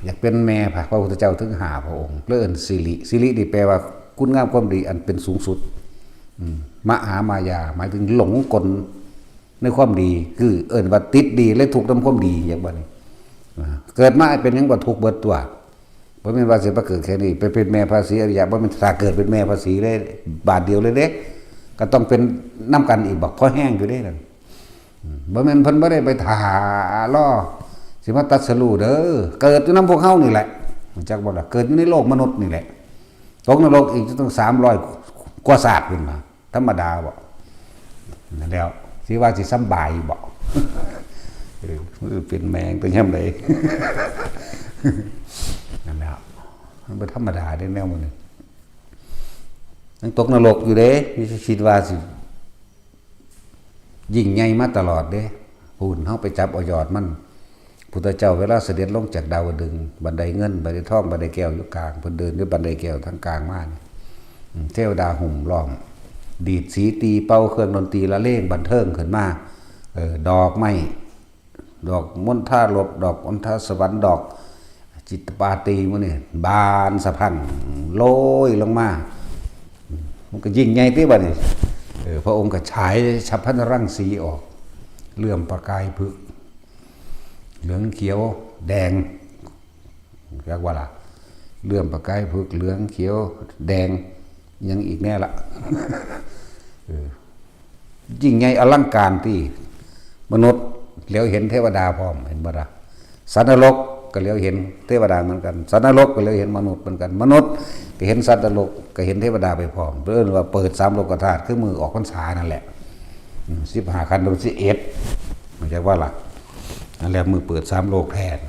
อยากเป็นแม่พระพุทธเจ้าถึง5 พระองค์เอิ้นสิรินี่แปลว่าคุณงามความดีอันเป็นสูงสุดมหามายาหมายถึงหลงกลในความดีคือเอิ้นว่าติดดีและถูกนำความดีอย่างว่านี่เกิดมาเป็นหยังบ่ทุกข์เบิดตัวบ่แม่นว่าสิมาเกิดแค่นี้ไปเป็นแม่ภาษีอริยะบ่แม่นถ้าเกิดเป็นแม่ภาษีเลยบาทเดียวเลยเด้ก็ต้องเป็นน้ำกันอีกบักพอแห้งอยู่เด้นั่นบ่แม่นเพิ่นบ่ได้ไปถ่าล่อสิมาตัดสรู้เด้อเกิดอยู่นำพวกเฮานี่แหละจักบ่ล่ะเกิดอยู่ในโลกมนุษย์นี่แหละตกนรกอีกจะต้อง300 กว่าศาสตร์ขึ้นมาธรรมดาบ่นั่นแล้วสิว่าสิสำบายบ่เป็นแมงเป็นย่ำใดนั่นแหละมันเป็นธรรมดาได้แนวมันยังตกนรกอยู่เด้มีคิดว่าสิยิ่งใหญ่มาตลอดเด้หุ่นเฮาไปจับเอายอดมันพุทธเจ้าเวลาเสด็จลงจากดาวดึงส์บันไดเงินบันไดทองบันไดแก้วอยู่กลางเพิ่นเดินด้วยบันไดแก้วทางกลางมาเทวดาหุ่มล้อมดีดสีตีเป่าเครื่องดนตรีละเลงบันเทิงขึ้นมาดอกไม้ดอกมณฑาลบดอกมณฑาสวรรค์ดอกจิตปาตีมื้อนี่บานสะพรั่งโรยลงมามันก็ยิ่งใหญ่ติบัดนี้พระองค์ก็ฉายฉัพพนรังสีออกเลื่อมประกายผึกเหลืองเขียวแดงเรียกว่าล่ะเลื่อมประกายผึกเหลืองเขียวแดงยังอีกแน่ละยิ่งใหญ่อลังการที่มนุษย์เหลียวเห็นเทวดาพร้อมเห็นบ่ล่ะสัตว์นรกก็เหลียวเห็นเทวดาเหมือนกันสัตว์นรกก็เหลียวเห็นมนุษย์เหมือนกันมนุษย์ก็เห็นสัตว์นรกก็เห็นเทวดาไปพร้อมเพิ่นว่าเปิด3 โลกธาตุคือมือออกพรรษานั่นแหละ15 ขันธ์11มันจะว่าล่ะนั่นแหละมือเปิด3 โลกแทน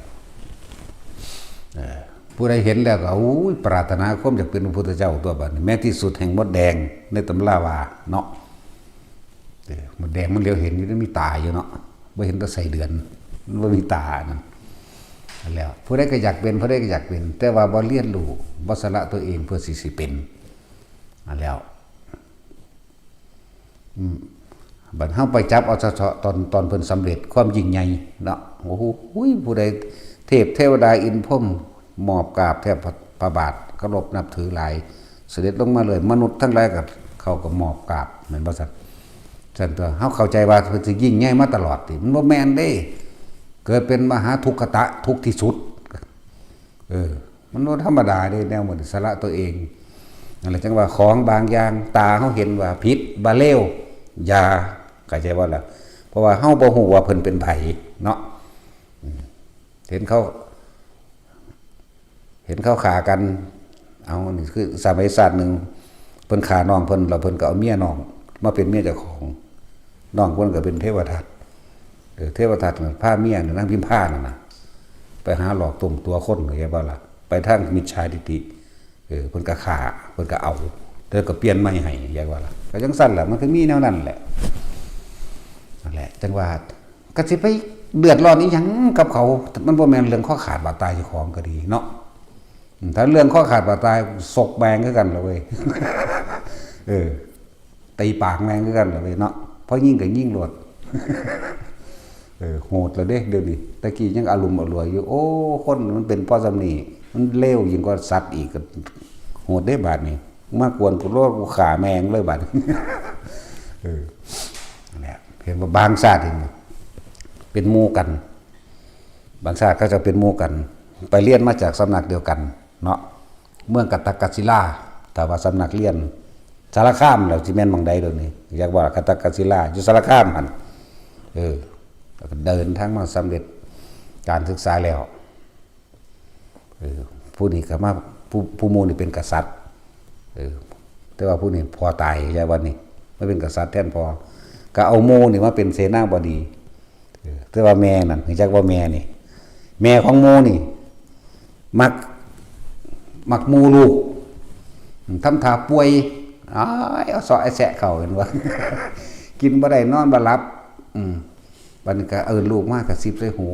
ผู้ใดเห็นแล้วก็ปรารถนาความอยากเป็นพระพุทธเจ้าตัวบัดนี้แม้ที่สุดแห่งมดแดงในตำราว่าเนาะมดแดงมันเหลียวเห็นอยู่มีตาอยู่เนาะบ่เห็นแต่ใส่เดือน มันบ่มีตานั่นแล้วผู้ใดก็อยากเป็นผู้ใดก็อยากเป็นแต่ว่าบ่เรียนรู้บ่สละตัวเองเพื่อสิเป็นแล้วบัดเฮาไปจับเอาเฉพาะตอนเพิ่นสำเร็จความยิ่งใหญ่เนาะโอ้โหผู้ใดเทพเทวดาอินพรหมมอบกราบแทบพระบาทเคารพนับถือหลายเสด็จลงมาเลยมนุษย์ทั้งหลายก็เขาก็มอบกราบแม่นบ่ซั่นซั่นตัวเฮาเข้าใจว่าเพิ่นสิยิ่งใหญ่มาตลอดติมันบ่แม่นเด้เกิดเป็นมหาทุกขตะทุกข์ที่สุดมันบ่ธรรมดาเด้แนวหมดสละตัวเองนั่นแหละจังว่าของบางอย่างตาเฮาเห็นว่าผิดบ่เลวอย่าเข้าใจว่าล่ะเพราะว่าเฮาบ่ฮู้ว่าเพิ่นเป็นไผเนาะเห็นเขาฆ่ากันเอานี่คือสมัยศาสตร์นึงเพิ่นฆ่าน้องเพิ่นแล้วเพิ่นก็เอาเมียน้องมาเป็นเมียเจ้าของน้องเพิ่นก็เป็นเทวทัตเทวทัตพาเมียนางพิมพานั่นน่ะไปหาหลอกต้มตัวคนเข้าใจบ่ล่ะไปทางมิจฉาทิฏฐิเพิ่นก็ฆ่าเพิ่นก็เอาแล้วก็เปลี่ยนใหม่ให้อย่างว่าล่ะก็จังซั่นแหละมันคือมีแนวนั้นแหละนั่นแหละจังว่าก็สิไปเดือดร้อนอีหยังกับเขามันบ่แม่นเรื่องข้อขาดบาดตายเจ้าของก็ดีเนาะถ้าเรื่องข้อขาดบาดตายศกแบงคือกันล่ะเว้ยตีปากแมงคือกันล่ะเว้ยเนาะเพราะยิ่งก็ยิ่งโลดโหดแล้วเด้เดี๋ยวนี้ตะกี้ยังอารมณ์อร่วยอยู่โอ้คนมันเป็นพ่อสำนีมันเลวยิ่งกว่าสัตว์อีกก็โหดได้บาดนี้มากวนกูโลดกูขาแมงเลยบาดเนี่ยเห็นว่าบางชาติเป็นหมู่กันบางชาติก็จะเป็นหมู่กันไปเรียนมาจากสำนักเดียวกันเนาะเมืองกัตตกศิลาแต่ว่าสำนักเรียนสารคามแล้วสิแม่นหม่องใดเดี๋ยวนี้อยากว่ากัตตกศิลาอยู่สารคามหั่นเดินทางมาสำเร็จการศึกษาแล้วผู้นี้ก็มาผู้หมู่นี่เป็นกษัตริย์แต่ว่าผู้นี้พอตายใช่วันนี้ไม่เป็นกษัตริย์แทนพอก็เอาหมู่นี่มาเป็นเสนาบดีแต่ว่าแม่นั่นจักว่าแม่นี่แม่ของหมู่นี่มักหมู่ลูกทำท่าป่วยเอาสอไอ้แสะเข้าเห็นว่ากินบ่ได้นอนบ่หลับบัดนี้ก็ลูกมากกระซิบใส่หู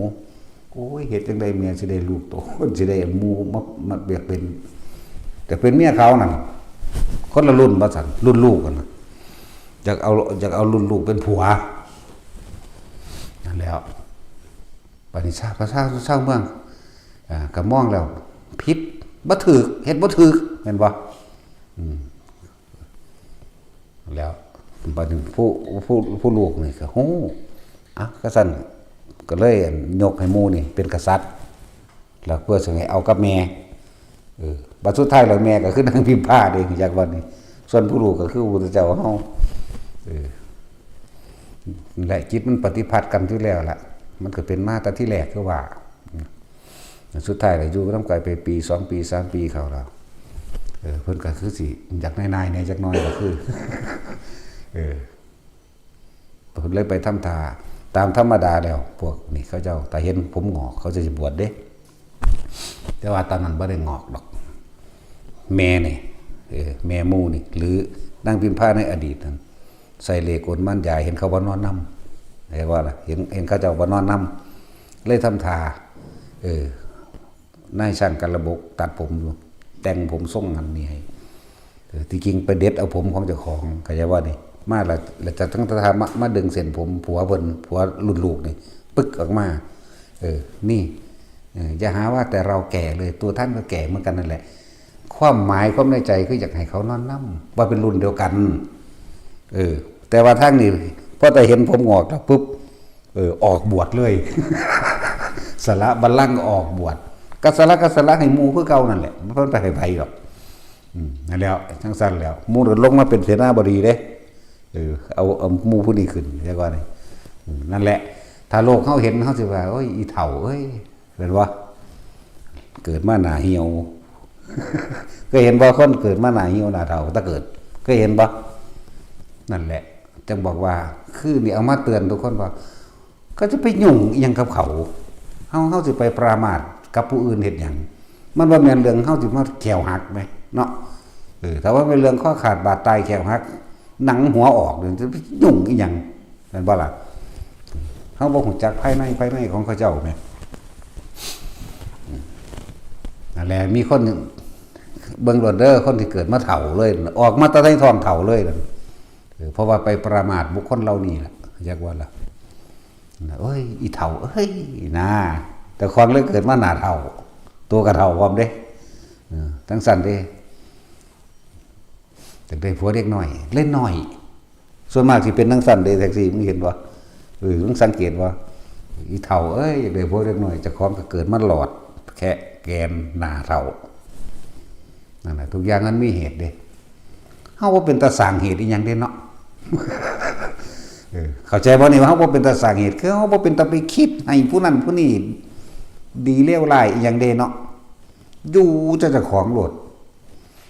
โอ้ยเฮ็ดจังได๋เมียสิได้ลูกโตสิได้หมู่มาเบียกเป็นแต่เป็นเมียเขานั่นคนละรุ่นบ่ซั่นรุ่นลูกกันน่ะอยากเอารุ่นลูกเป็นผัวนั่นแล้วบัดนี้ประชาเมืองก็มองแล้วผิดบ่ถูกเฮ็ดบ่ถูกแม่นบ่แล้วบัดนี้ผู้ลูกนี่ก็โหก็สั่นก็เลยยกให้หมู่นี่เป็นกษัตริย์แล้วเพื่อสิให้เอากับแม่บัดสุดท้ายแล้วแม่ก็คือนางพิมพาเด้จากวันนี้ส่วนผู้ลูกก็คือพระพุทธเจ้าเฮาและจิตมันปฏิพัทธ์กันอยู่แล้วล่ะมันก็เป็นมาแต่ที่แรกคือว่าสุดท้ายแล้วอยู่นำกันไปปี2ปี3ปีเข้าแล้วเพิ่นก็คือสิอยากนายๆแน่จักหน่อยก็คือเพิ่นเลยไปทำทาตามธรรมดาแล้วพวกนี่เขาเจ้าแต่เห็นผมงอกเขาจะบวชเด้แต่ว่าตอนนั้นบ่ได้งอกดอกแม่นี่แม่หมู่นี่หรือนางพิมพาในอดีตนั้นใส่เลขนมั่นยายเห็นเขาบ่นอนนำเรียกว่าล่ะเห็นเขาเจ้าบ่นอนนำเลยทำทานายช่างกันระบบตัดผมอยู่แต่งผมทรงนั้นนี่ให้ที่จริงไปเด็ดเอาผมของเจ้าของก็จะว่านี่มาแล้วจะทั้งทามาดึงเส้นผมผัวเพิ่นผัวรุ่นลูกนี่ปึ๊กออกมานี่อย่าหาว่าแต่เราแก่เลยตัวท่านก็แก่เหมือนกันนั่นแหละความหมายความในใจคืออยากให้เขานอนนำว่าเป็นรุ่นเดียวกันแต่ว่าทางนี้พอแต่เห็นผมงอกแล้วปุ๊บออกบวชเลยสละบัลลังก์ออกบวชก็สละให้หมู่คือเก่านั่นแหละบ่เพิ่นไปให้ไผหรอกนั่นแล้วจังซั่นแล้วหมู่ลงมาเป็นเสนาบดีเด้เอาหมู่ผู้นี้ขึ้นเรียกว่านี่นั่นแหละถ้าโลกเฮาเห็นเฮาสิว่าโอ้ยอีเฒ่าเอ้ยเป็นว่าเกิดมาหน้าเหี่ยวก็เห็นบ่คนเกิดมาหน้าเหี่ยวหน้าเฒ่าถ้าเกิดก็เห็นบ่นั่นแหละจึงบอกว่าคือนี่เอามาเตือนทุกคนว่าก็จะไปยุ่งอีหยังกับเขาเฮาสิไปปรามาสกับผู้อื่นเฮ็ดหยังมันบ่แม่นเรื่องเฮาสิมาแขวหักมั้ยเนาะถ้าว่าเป็นเรื่องข้อขาดบาดตายแขวหักหนังหัวออกเนี่ยจะยุ่งอีหยังนั่นบ่ล่ะ เฮาบ่ฮู้จักภายในของเขาเจ้าแหมนั่นแหละมีคนเบิ่งโลดเด้อคนที่เกิดมาเฒ่าเลยออกมาแต่ในท้องเฒ่าเลยนั่นเพราะว่าไปประมาทบุคคลเหล่านี้ล่ะอยากว่าล่ะเอ้ยอีเฒ่าเอ้ยนะแต่ความเลยเกิดมาหน้าเฒ่าตัวก็เฒ่าพร้อมเด้ทั้งสั่นเด้แต่ได้ผัวเด็กน้อยเล่นน้อยส่วนมากสิเป็นทั้งสั่นเด้แท็กซี่มึงเห็นบ่มึงสังเกตบ่อีเฒ่าเอ้ยอยากได้ผัวเด็กน้อยเจ้าของก็เกิดมาหลอดแค่แกนหน้าเฒ่านั่นแหละทุกอย่างนั้นมีเหตุเด้เฮาบ่เป็นตาสร้างเหตุอีหยังเด้เนาะเข้าใจบ่นี่ว่าเฮาบ่เป็นตาสร้างเหตุคือเฮาบ่เป็นตาไปคิดให้ผู้นั้นผู้นี้ดีเลวร้ายอีหยังเด้เนาะอยู่เจ้าของโลด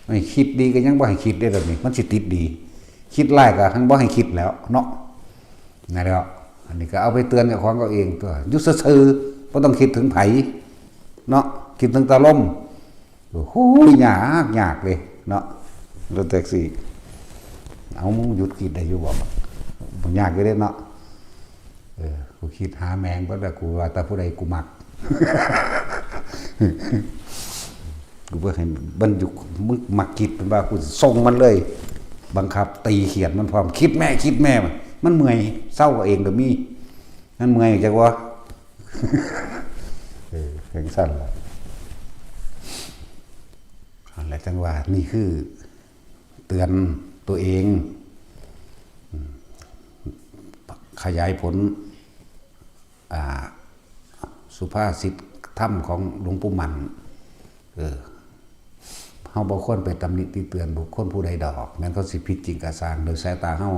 ไม่คิดดีก็ยังบ่ให้คิดได้แบบนี้มันสิติดดีคิดร้ายก็ทั้งบ่ให้คิดแล้วเนาะนั่นแหละอันนี้ก็เอาไปเตือนเจ้าของเขาเองตัวอยู่ซื่อๆบ่ต้องคิดถึงไผเนาะคิดถึงตาลมโอ้โหยากเลยเนาะรถแท็กซี่เอามึงหยุดคิดได้อยู่บ่มันยากอยู่เด้เนาะกูคิดหาแมงบ่ได้กูว่าแต่ผู้ใดกูมักกูบ่ให้บรรยุมึกมักคิดเป็นว่ากูส่งมันเลยบังคับตีเขียนมันพร้อมคิดแม่มันเมื่อยเศร้าเองก็มีนั่นเมื่อยจังวะแข็งสั้นล่ะอะไรจังว่านี่คือเตือนตัวเองขยายผลสุภาษิตธรรมของหลวงปู่มั่นเฮาบ่ควรไปตำหนิติเตือนบุคคลผู้ใดดอกแม้นเขาสิผิดจริงก็สร้างโดยสายตาเฮา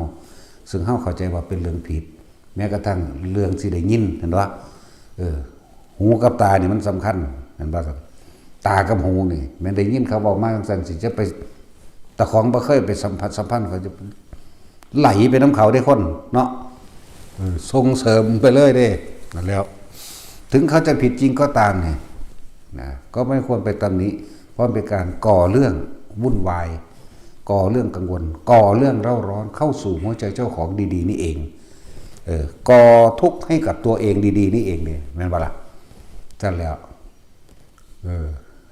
ซึ่งเฮาเข้าใจว่าเป็นเรื่องผิดแม้กระทั่งเรื่องสิได้ยินเห็นบ่หูกับตานี่มันสำคัญเห็นบ่ตากับหูนี่แม้ได้ยินเขาเว้ามาจังซั่นสิจะไปตะของบ่เคยไปสัมผัสเขาจะไหลไปน้ำเขาได้คนเนาะส่งเสริมไปเลยเด้นั่นแล้วถึงเขาจะผิดจริงก็ตามเนี่ยนะก็ไม่ควรไปตำหนิเพราะเป็นการก่อเรื่องวุ่นวายก่อเรื่องกังวลก่อเรื่องเร่าร้อนเข้าสู่หัวใจเจ้าของดีๆนี่เองก่อทุกข์ให้กับตัวเองดีๆนี่เองเนี่ยแม่นบ่ล่ะจั่นแล้ว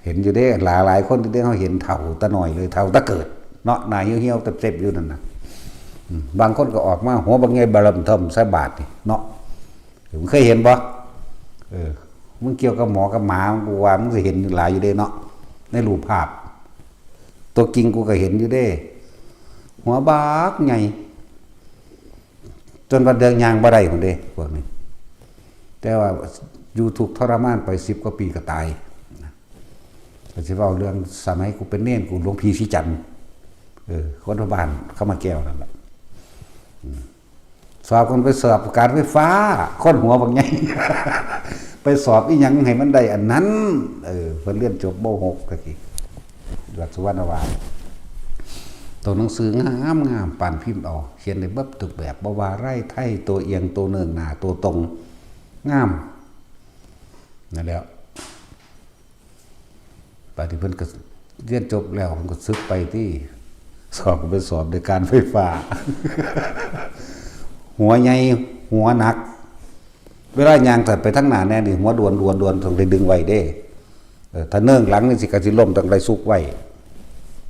เห็นอยู่ได้หลายคนที่เขาเห็นเฒ่าตะหน่อยเลยเฒ่าตะเกิดเนาะหน้าเหี่ยวๆเต็บๆอยู่นั่นน่ะบางคนก็ออกมาหัวบางไงบารมทมใส่บาทนี่เนาะผมเคยเห็นบ่มึงเกี่ยวกับหมอกับหมากูว่ามึงจะเห็นหลายอยู่เด้เนาะในรูปภาพตัวจริงกูก็เห็นอยู่เด้หัวบากใหญ่จนวันเดินยางบ่ได้คนเด้พวกนี้แต่ว่าอยู่ถูกทรมานไป10 กว่าปีก็ตายก็สิเว้าเรื่องสมัยกูเป็นเน้นกูหลวงพี่ศรีจันทร์คนบ้านเข้ามาแก้วนั่นแหละสอบคนไปสอบการไฟฟ้าคนหัวบางไง ไปสอบอีหยังให้มันได้อันนั้นเพิ่นเรียนจบม.6 ตะกี้วัดสุวรรณวาสตัวหนังสืองามปานพิมพ์ออกเขียนได้เบิดทุกแบบบ่ว่าไร่ไทยตัวเอียงตัวเนินหน้าตัวตรงงามนั่นแหละปฏิเพิ่นก็เรียนจบแล้วเพิ่นก็ศึกไปที่สอบก็ไปสอบในการไฟฟ้า หัวใหญ่หัวหนักเวลายางถัดไปทั้งหน้าแน่นี่หัวดวนต้องได้ดึงไว้เด้ถ้าเนื่องหลังนี่สิก็สิล้มต้องได้ซุกไว้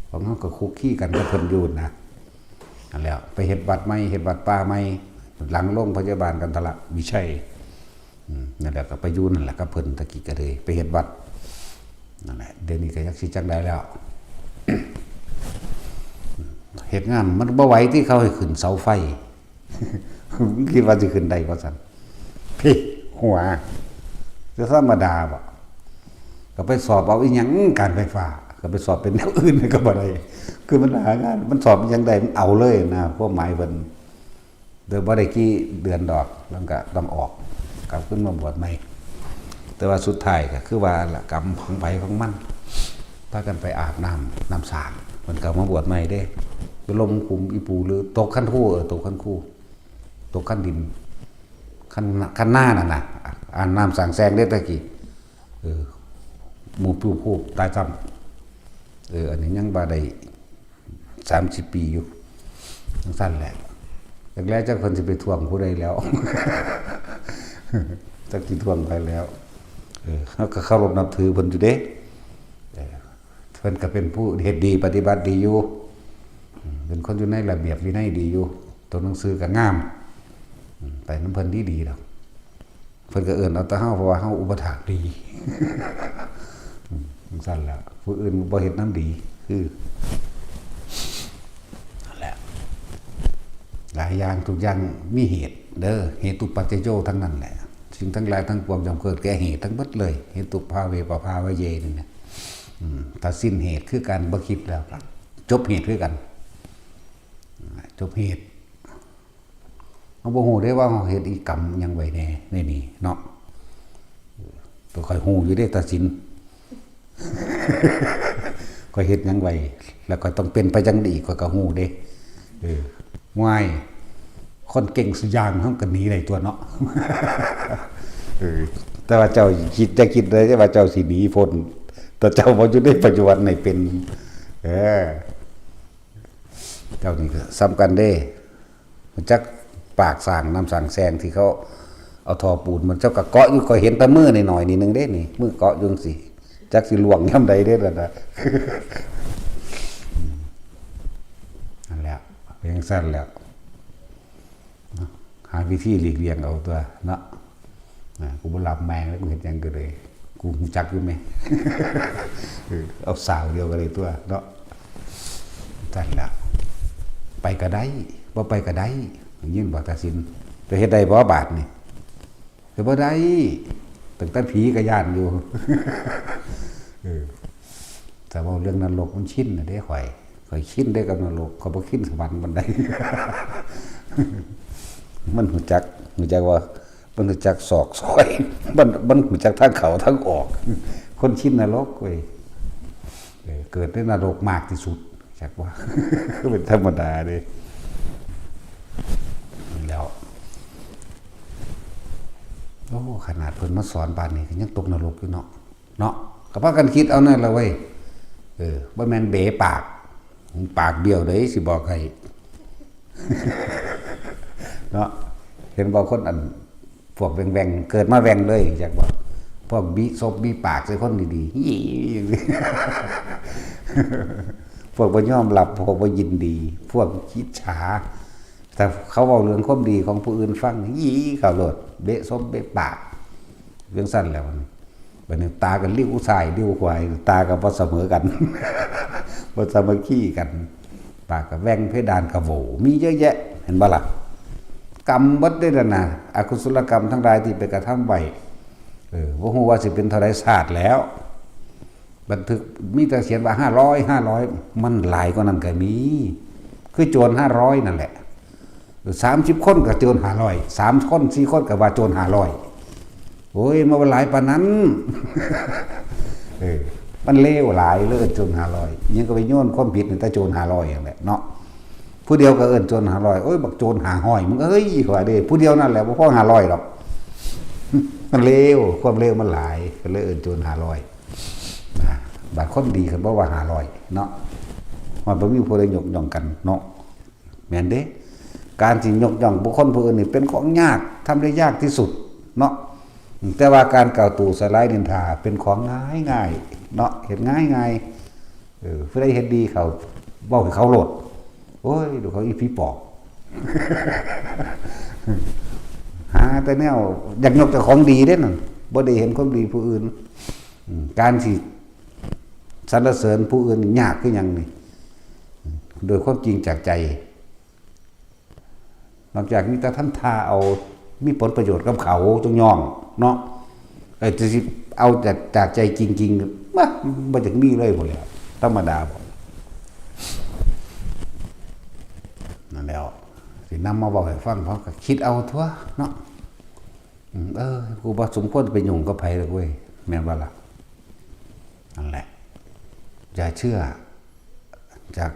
ของเฮาก็คุกคีกันกับเพิ่นอยู่นะนั่นแหละไปเฮ็ดวัดใหม่เฮ็ดวัดป่าใหม่หลังโรงพยาบาลกันทละวิชัยนั่นแหละก็ไปอยู่นั่นแหละกับเพิ่นตะกี้ก็เลยไปเฮ็ดวัดนั่นแหละเดี๋ยวนี้ก็ยักสิจังได้แล้ว เหตุงานมันบ่ไหวที่เขาให้ขึ้นเสาไฟ คิดว่าสิขึ้นได้บ่ซั่นพี่หัวจะธรรมดาบ่ก็ไปสอบเอาอีหยังการไฟฟ้าก็ไปสอบเป็นแนวอื่นก็บ่ได้คือมันหางานมันสอบอีหยังได้มันเอาเลยนะพวกหมายเพิ่นโดยบ่ได้กี่เดือนดอกแล้วก็ต้องออกกลับขึ้นมาบวชใหม่แต่ว่าสุดท้ายก็คือว่าละกรรมของไผของมันพากันไปอาบน้ำสางมันก็มาบวชใหม่เด้ไปลมคุมอีปูหรือตกขั้นคู่ตกขั้นคู่ตกขั้นดินขั้นหน้านั่นน่ะอ่านน้ำสางแซงได้ตะกี้หมู่ผู้ตายซ้ำอันนี้ยังบ่ได้30 ปีอยู่ทั้งสั้นแหละ จากแล้วเจ้าคนจะไปทวงผู้ใดแล้วจักที่ทวงไปแล้วเขาก็เคารพนับถือเพิ่นอยู่เด้เพิ่นก็เป็นผู้เฮ็ดดีปฏิบัติดีอยู่เป็นคนอยู่ในระเบียบวินัยดีอยู่ตัวหนังสือก็งามไปน้ำเพิ่นดีดอกเพิ่นก็เอิ้นเอาแต่เฮาเพราะว่าเฮาอุปถากดีสั่นแล้วผู้อื่นบ่เฮ็ดน้ำดีคือนั่นแหละหลายอย่างทุกอย่างมีเหตุเด้อเหตุปัจจโยทั้งนั้นแหละสิ่งทั้งหลายทั้งปวงย่อมเกิดแก่เหตุทั้งหมดเลยเหตุภาเวปภาวะเยนี่นะถ้าสิ้นเหตุคือการบ่คิดแล้วจบเหตุคือกันจบเหตุเราบ่ฮู้ได้ว่าเราเฮ็ดอีกรรมยังไว้แน่ในนี้เนาะตัวค่อยฮู้อยู่ได้ตัดสินก็เฮ็ดยังไว้แล้วก็ต้องเป็นไปจังดีก็ฮู้เด้ง่ายคนเก่งสุดอย่างเฮาก็หนีได้ตัวเนาะแต่ว่าเจ้าคิดจะคิดเลยว่าเจ้าสิหนีพ้นแต่เจ้าบ่อยู่ในปัจจุบันนี่เป็นเจ้านี่ก็สำคัญเด้มันจักปากสร้างน้ำสร้างแซงที่เขาเอาทอปูนมันเจ้าก็เกาะอยู่ก็เห็นแต่มือหน่อยๆนิดนึงเด้นี่มือเกาะอยู่จังซี่จักสิหลวงยามใดเด้ล่ะนะนั่นแหละเป็นจังซั่นแล้วหาวิธีหลีกเลี่ยงเอาตัวเนาะกูบ่รับแมงแล้วกูเฮ็ดหยังก็เลยกูรู้จักอยู่แม่เอาสาวเดียวกันเลยตัวเนาะนั่นแหละไปก็ได้บ่ไปก็ได้ยินบ่ตัดสินจะเฮ็ดได้บ่บาดนี่ก็บ่ได้ตั้งแต่ผีก็ย่านอยู่แต่ว่าเรื่องนรกมันชินน่ะเด้ข่อยชินได้กับนรกก็บ่ชินสวรรค์มันได้มันรู้จักว่ามันรู้จักศอกซอยมันรู้จักทางเข้าทางออกคนชินนรกเว้ยเกิดในนรกมากที่สุดจักว่าก็เป็นธรรมดาเด้แล้วโอ้ขนาดเพิ่นมาสอนปานนี้ยังตกนรกอยู่เนาะก็พากันคิดเอานั่นล่ะเว้ยบ่แม่นเบ๋ปากเบี้ยวเด้สิบอกให้เนาะเห็นบ่คนอันพวกแว่งๆเกิดมาแว่งเลยจักบ่พวกบีปากใส่คนดีๆอย่างนี้พวกบ่ยอมรับพวกบ่ยินดีพวกคิดฉาแต่เขาเว้าเรื่องความดีของผู้อื่นฟังเขาโลดเบะปากเรื่องสั้นแล้วบัดนี้ตากันลิ้วซ้ายลิ้วขวาตาก็บ่เสมอกันบ่สามัคคีกันปากก็แว่งเพดานก็โหวมีเยอะแยะเห็นบ่ล่ะกรรมเบิดได้แล้วนะอกุศลกรรมทั้งหลายที่ไปกระทำไว้บ่ฮู้ว่าสิเป็นเท่าใดศาสตร์แล้วบันทึกมีแต่เขียนว่า500มันหลายกว่านั้นก็มีคือโจร500นั่นแหละ30คนก็โจร500 3คน4คนก็ว่าโจร500โอ้ยมาหลายปานนั้นมันเลวหลายเลยโจร500ยังก็ไปโยนความผิดแต่โจร500อย่างแหละเนาะผู้เดียวก็เอิ้นโจร500โอ้ยบักโจร500มึงเอ้ยว่าเด้ผู้เดียวนั่นแหละบ่พอ500หรอกมันเลวความเลวมันหลายก็เลยเอิ้นโจร500นะบางคนดีก็บ่ว่า500เนาะมันบ่มีผู้ใดยกย่องกันเนาะแม่นเด้การที่ยกย่องบุคคลผู้อื่นนี่เป็นของยากทำได้ยากที่สุดเนาะแต่ว่าการกล่าวตู่สลายนินทาเป็นของง่ายเนาะเฮ็ดง่ายผู้ใดเฮ็ดดีเขาเว้าให้เขาโลดโอ้ยดูเขาอีผีปอบหาแต่แนวอยากยกแต่ของดีเด้นั่นบ่ได้เห็นความดีผู้อื่นการที่สรรเสริญผู้อื่นยากคือหยังนี่โดยความจริงจากใจนอกจากนี้แต่ท่านทาเอามีผลประโยชน์กับเขาจงย่องเนาะจะเอาจากใจจริงๆบ่จักมีเลยพุ่นแหละธรรมดาบ่นั่นแล้วสินำมาบอกให้ฟังเขาก็คิดเอาทั่วเนาะกูบ่สมควรไปยุ่งกับไผเลยเว้ยแม่นบ่ล่ะนั่นแหละอย่าเชื่อจาก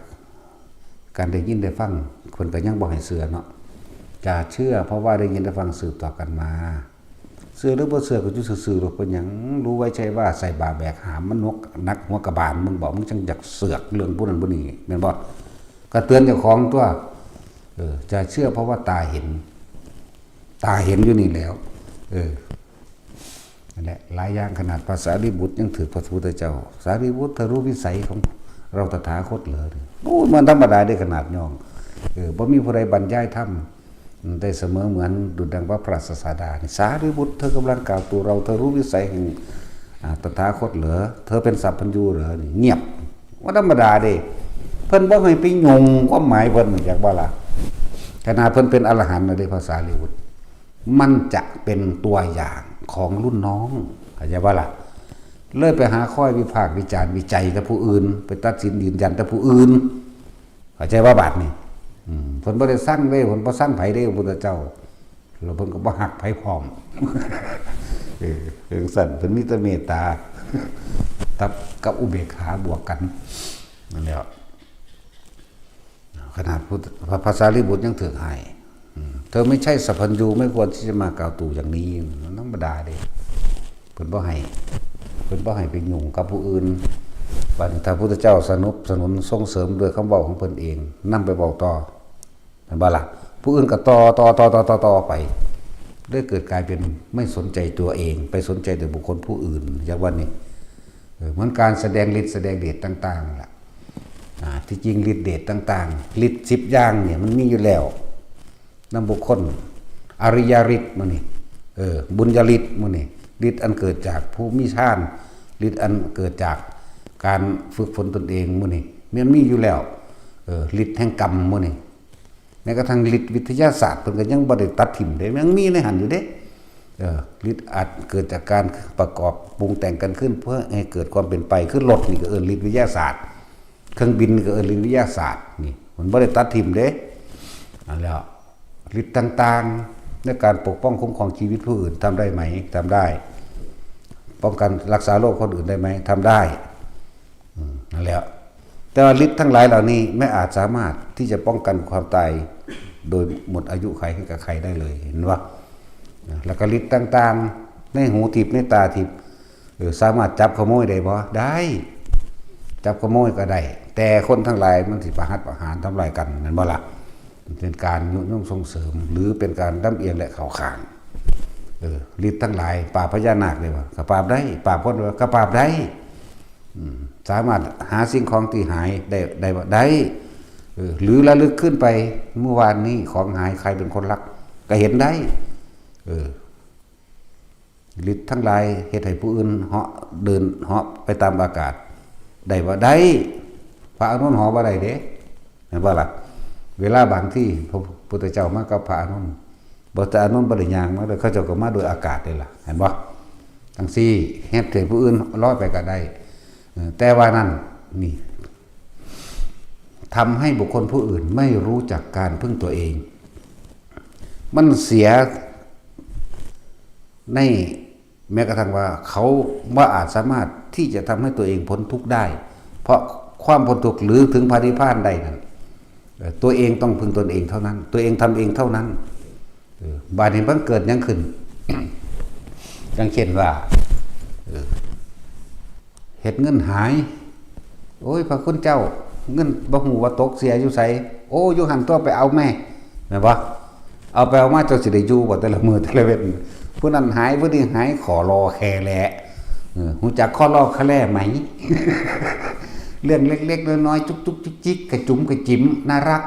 การได้ยินได้ฟังคนก็ยังบ่ให้เชื่อเนาะอย่าเชื่อเพราะว่าได้ยินได้ฟังสืบต่อกันมาเชื่อหรือบ่เชื่อก็อยู่ซื่อๆหรอกเป็นหยังรู้ไว้ใช่ว่าใส่บาแบกหามมันนักหัวกระบาลมึงบอกมึงจังอยากเสือกเรื่องพวกนั้นพวกนี้แม่นบ่ก็เตือนเจ้าของตัว จะเชื่อเพราะว่าตาเห็นอยู่นี่แล้วนั่นแหละหลายอย่างขนาดภาษาริบุตรยังถือพระพุทธเจ้าสารีบุตรเธอรู้วิสัยของเราตถาคตเหรอโอ้มันธรรมดาได้ขนาดย่องบ่มีผู้ใดบรรยายธรรมได้เสมอเหมือนดุจดังพระพระศาสดาสารีบุตรเธอกำลังกล่าวตัวเราเธอรู้วิสัยแห่งตถาคตเหรอเธอเป็นสัพพัญญูเหรอเงียบว่าธรรมดาเด้เพิ่นบ่ให้ไปยงความหมายเพิ่นอยากว่าล่ะขณะเพิ่นเป็นอรหันต์ในภาษาลิบุตรมันจะเป็นตัวอย่างของรุ่นน้องเข้าใจว่าล่ะเลยไปหาข้อวิพากษ์วิจารณ์วิจัยแต่ผู้อื่นไปตัดสินยืนยันแต่ผู้อื่นเข้าใจว่าบาดนี่เพิ่นบ่ได้สร้างเด้เพิ่นบ่สร้างไผเด้พระพุทธเจ้าแล้วเพิ่นก็บ่ฮักไผพร้อมสั่นเพิ่นมีแต่เมตตาทับกับอุเบกขาบวกกันนั่นแหละขนาดพระภาษาลิบุตรยังถือให้เธอไม่ใช่สัพพัญญูไม่ควรที่จะมากล่าวตู่อย่างนี้มันธรรมดาเด้เพิ่นบ่ให้ไปยุ่งกับผู้อื่นบัดนี้ถ้าพระพุทธเจ้าสนับสนุนส่งเสริมด้วยคำเว้าของเพิ่นเองนำไปบอกต่อเห็นบ่ล่ะผู้อื่นก็ต่อไปได้เกิดกลายเป็นไม่สนใจตัวเองไปสนใจแต่บุคคลผู้อื่นอย่างว่านี้เหมือนการแสดงฤทธิ์แสดงเดชต่างๆล่ะที่จริงฤทธิ์เดชต่างๆฤทธิ์10อย่างเนี่ยมันมีอยู่แล้วนำบุคคลอริยฤทธิ์มื้อนี้บุญญฤทธิ์มื้อนี้ฤทธิ์อันเกิดจากผู้มีฌานฤทธิ์อันเกิดจากการฝึกฝนตนเองมื้อนี้มันมีอยู่แล้วฤทธิ์แห่งกรรมมื้อนี้แม้กระทั่งฤทธิ์วิทยาศาสตร์เพิ่นก็ยังบ่ได้ตัดถิ่มเด้ยังมีในหันอยู่เด้ฤทธิ์อาจเกิดจากการประกอบปรุงแต่งกันขึ้นเพื่อให้เกิดความเป็นไปคือรถนี่ก็ฤทธิ์วิทยาศาสตร์เครื่องบินก็ฤทธิ์วิทยาศาสตร์นี่มันบ่ได้ตัดถิ่มเด้นั่นแหละฤทธิ์ต่างๆในการปกป้องคุ้มครองชีวิตผู้อื่นทำได้ไหมทำได้ป้องกันรักษาโรคคนอื่นได้ไหมทำได้นั่นแหละแต่ว่าฤทธิ์ทั้งหลายเหล่านี้ไม่อาจสามารถที่จะป้องกันความตายโดยหมดอายุใครให้กับใครได้เลยเห็นว่าแล้วก็ฤทธิ์ต่างๆในหูทิพย์ในตาทิพย์สามารถจับขโมยได้บ่ได้จับขโมยก็ได้แต่คนทั้งหลายมันสิประหัตประหารทำลายกันนั่นบ่ล่ะเป็นการยุยงส่งเสริมหรือเป็นการดำเอียงและเข้าข้างฤทธิ์ทั้งหลายปราบพญานาคเลยว่าก็ปราบได้ปราบคนก็ปราบได้สามารถหาสิ่งของที่หายได้หรือระลึกขึ้นไปเมื่อวานนี้ของหายใครเป็นคนรักก็เห็นได้ฤทธิ์ทั้งหลายเฮ็ดให้ผู้อื่นเหาะเดินเหาะไปตามอากาศได้บ่ได้พระอานนท์เหาะบ่ได้เด้เห็นบ่ล่ะเวลาบางที่พระพุทธเจ้ามากับพระอานนท์บ่แต่อานนท์บ่ได้ย่างมาโดยเขาเจ้าก็มาโดยอากาศนี่ล่ะเห็นบ่จังซี่เฮ็ดให้ผู้อื่นลอยไปก็ได้แต่ว่านั่นนี่ทำให้บุคคลผู้อื่นไม่รู้จักการพึ่งตัวเองมันเสียในแม้กระทั่งว่าเขาว่าอาจสามารถที่จะทำให้ตัวเองพ้นทุกข์ได้เพราะความพ้นทุกข์หรือถึงพระนิพพานได้นั้นตัวเองต้องพึ่งตนเองเท่านั้นตัวเองทำเองเท่านั้นบาดนี้มันเกิดยังขึ้น อย่างเช่นว่าเฮ็ดเงินหายโอ้ยพระคุณเจ้าเงินบ่ฮู้ว่าตกเสียอยู่ไสโอ้อยู่หันตัวไปเอาแม่แม่นบ่เอาไปเอามาเจ้าสิได้อยู่บ่แต่ละมื้อแต่ละเว้นผู้นั้นหายผู้นี้หายขอรอแค่แลฮู้จักขอรอแค่แลไหม เรื่องเล็กๆน้อยๆจุกๆจิกๆกระจุ๋มกระจิ๋มน่ารัก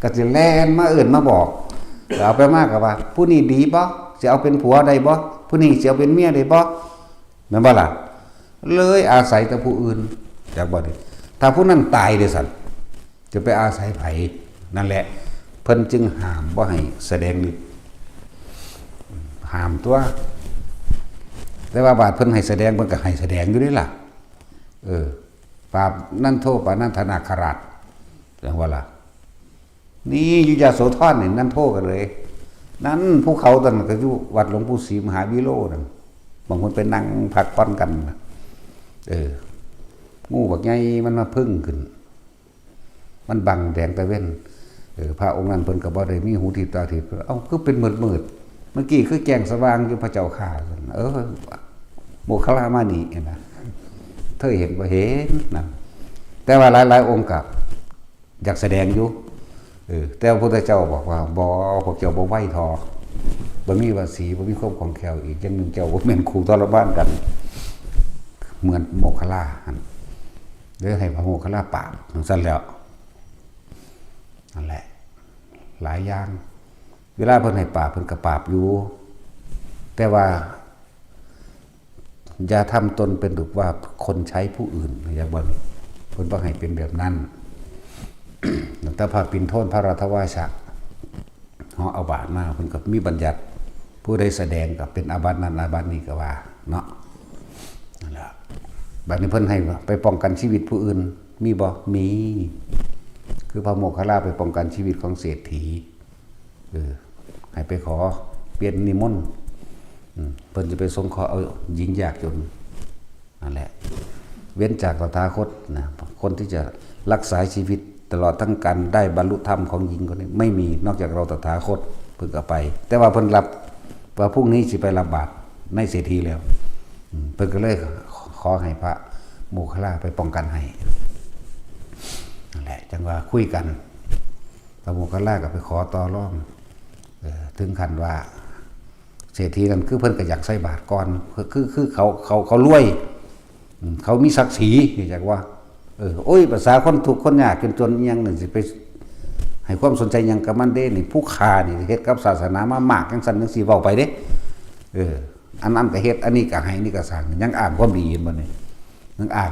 ก็สิแล่นมาเอิ้นมาบอกเอาไปมากก็ว่าผู้นี้ดีบ่สิเอาเป็นผัวได้บ่ผู้นี้สิเอาเป็นเมียได้บ่แม่นบ่ล่ะเลยอาศัยแต่ผู้อื่นจากบ่ได้ถ้าผู้นั้นตายเด้สั่นจะไปอาศัยไผนั่นแหละเพิ่นจึงห้ามบ่ให้แสดงฤทธิ์ห้ามตัวแต่ว่าบาดเพิ่นให้แสดงเพิ่นก็ให้แสดงอยู่นี่ล่ะปราบนั่นโทษปานั่นธนาคราชจังว่าล่ะนี่อยู่ยโสธรนี่นั่นโทษกันเลยนั้นภูเขาตอนนั้นก็อยู่วัดหลวงปู่ศรีมหาวิโรจน์นั่นบางคนไปนั่งพักผ่อนกันงูบักใหญ่มันมาพึ่งขึ้นมันบังแดงตะเว้นพระองค์นั้นเพิ่นก็บ่ได้มีหูทิพย์ตาทิพย์เอ้าคือเป็นมืดเมื่อกี้คือแจ้งสว่างอยู่พระเจ้าข่าโมคคัลลามานีนะเธอเห็นบ่เห็นนั่นแต่ว่าหลายๆองค์ก็อยากแสดงอยู่ แต่พระพุทธเจ้าบอกว่าบ่พวกเจ้าบ่ไหวทอบ่มีวาสีบ่มีความของแคลวอีกอย่างหนึ่งเจ้าบ่แม่นครูทรมานกันเหมือนโมคคัลลาหั่นหรือให้พระโมคคัลลาปราบจังซั่นแล้วนั่นแหละหลายอย่างเวลาเพิ่นให้ปราบเพิ่นก็ปราบอยู่แต่ว่าอย่าทำตนเป็นดุจว่าคนใช้ผู้อื่นอย่างบ่นี้เพิ่นบ่ให้เป็นแบบนั้นตั้งแต่พระปิณโทนพระราชวาชะเฮาเอาบาทมาเพิ่นก็มีบัญญัติผู้ใดแสดงก็เป็นอาบัตินั้นอาบัตินี้ก็ว่าเนาะนั่นแหละบัดนี้เพิ่นให้ไปป้องกันชีวิตผู้อื่นมีบ่มีคือพระโมคคัลลาไปป้องกันชีวิตของเศรษฐีให้ไปขอเปลี่ยนนิมนต์เพิ่นจะไปสงเคราะห์เอาหญิงยากจนนั่นแหละเว้นจากตถาคตนะคนที่จะรักษาชีวิตตลอดทั้งการได้บรรลุธรรมของหญิงคนนี้ไม่มีนอกจากเราตถาคตเพิ่งก็ไปแต่ว่าเพิ่นรับว่าพรุ่งนี้สิไปรับบาตรในเศรษฐีแล้วเพิ่นก็เลยขอให้พระโมคคัลลาไปป้องกันให้นั่นแหละจังว่าคุยกันพระโมคคัลลาก็ไปขอต่อรองถึงขั้นว่าเศรษฐีนั้นคือเพิ่นก็อยากใส่บาตรก่อนคือเขารวยเขามีศักดิ์ศรีจากว่าโอ้ยภาษาคนทุกข์คนยากจนยังนึงสิไปให้ความสนใจยังกับมันเด้นี่ผู้ค้านี่เฮ็ดกับศาสนามามากจังซั่นจังซี่เว้าไปเด้อันนั้นก็เฮ็ดอันนี้ก็ให้นี่ก็สร้างยังอ้างความดีบ่นี่ยังอ้าง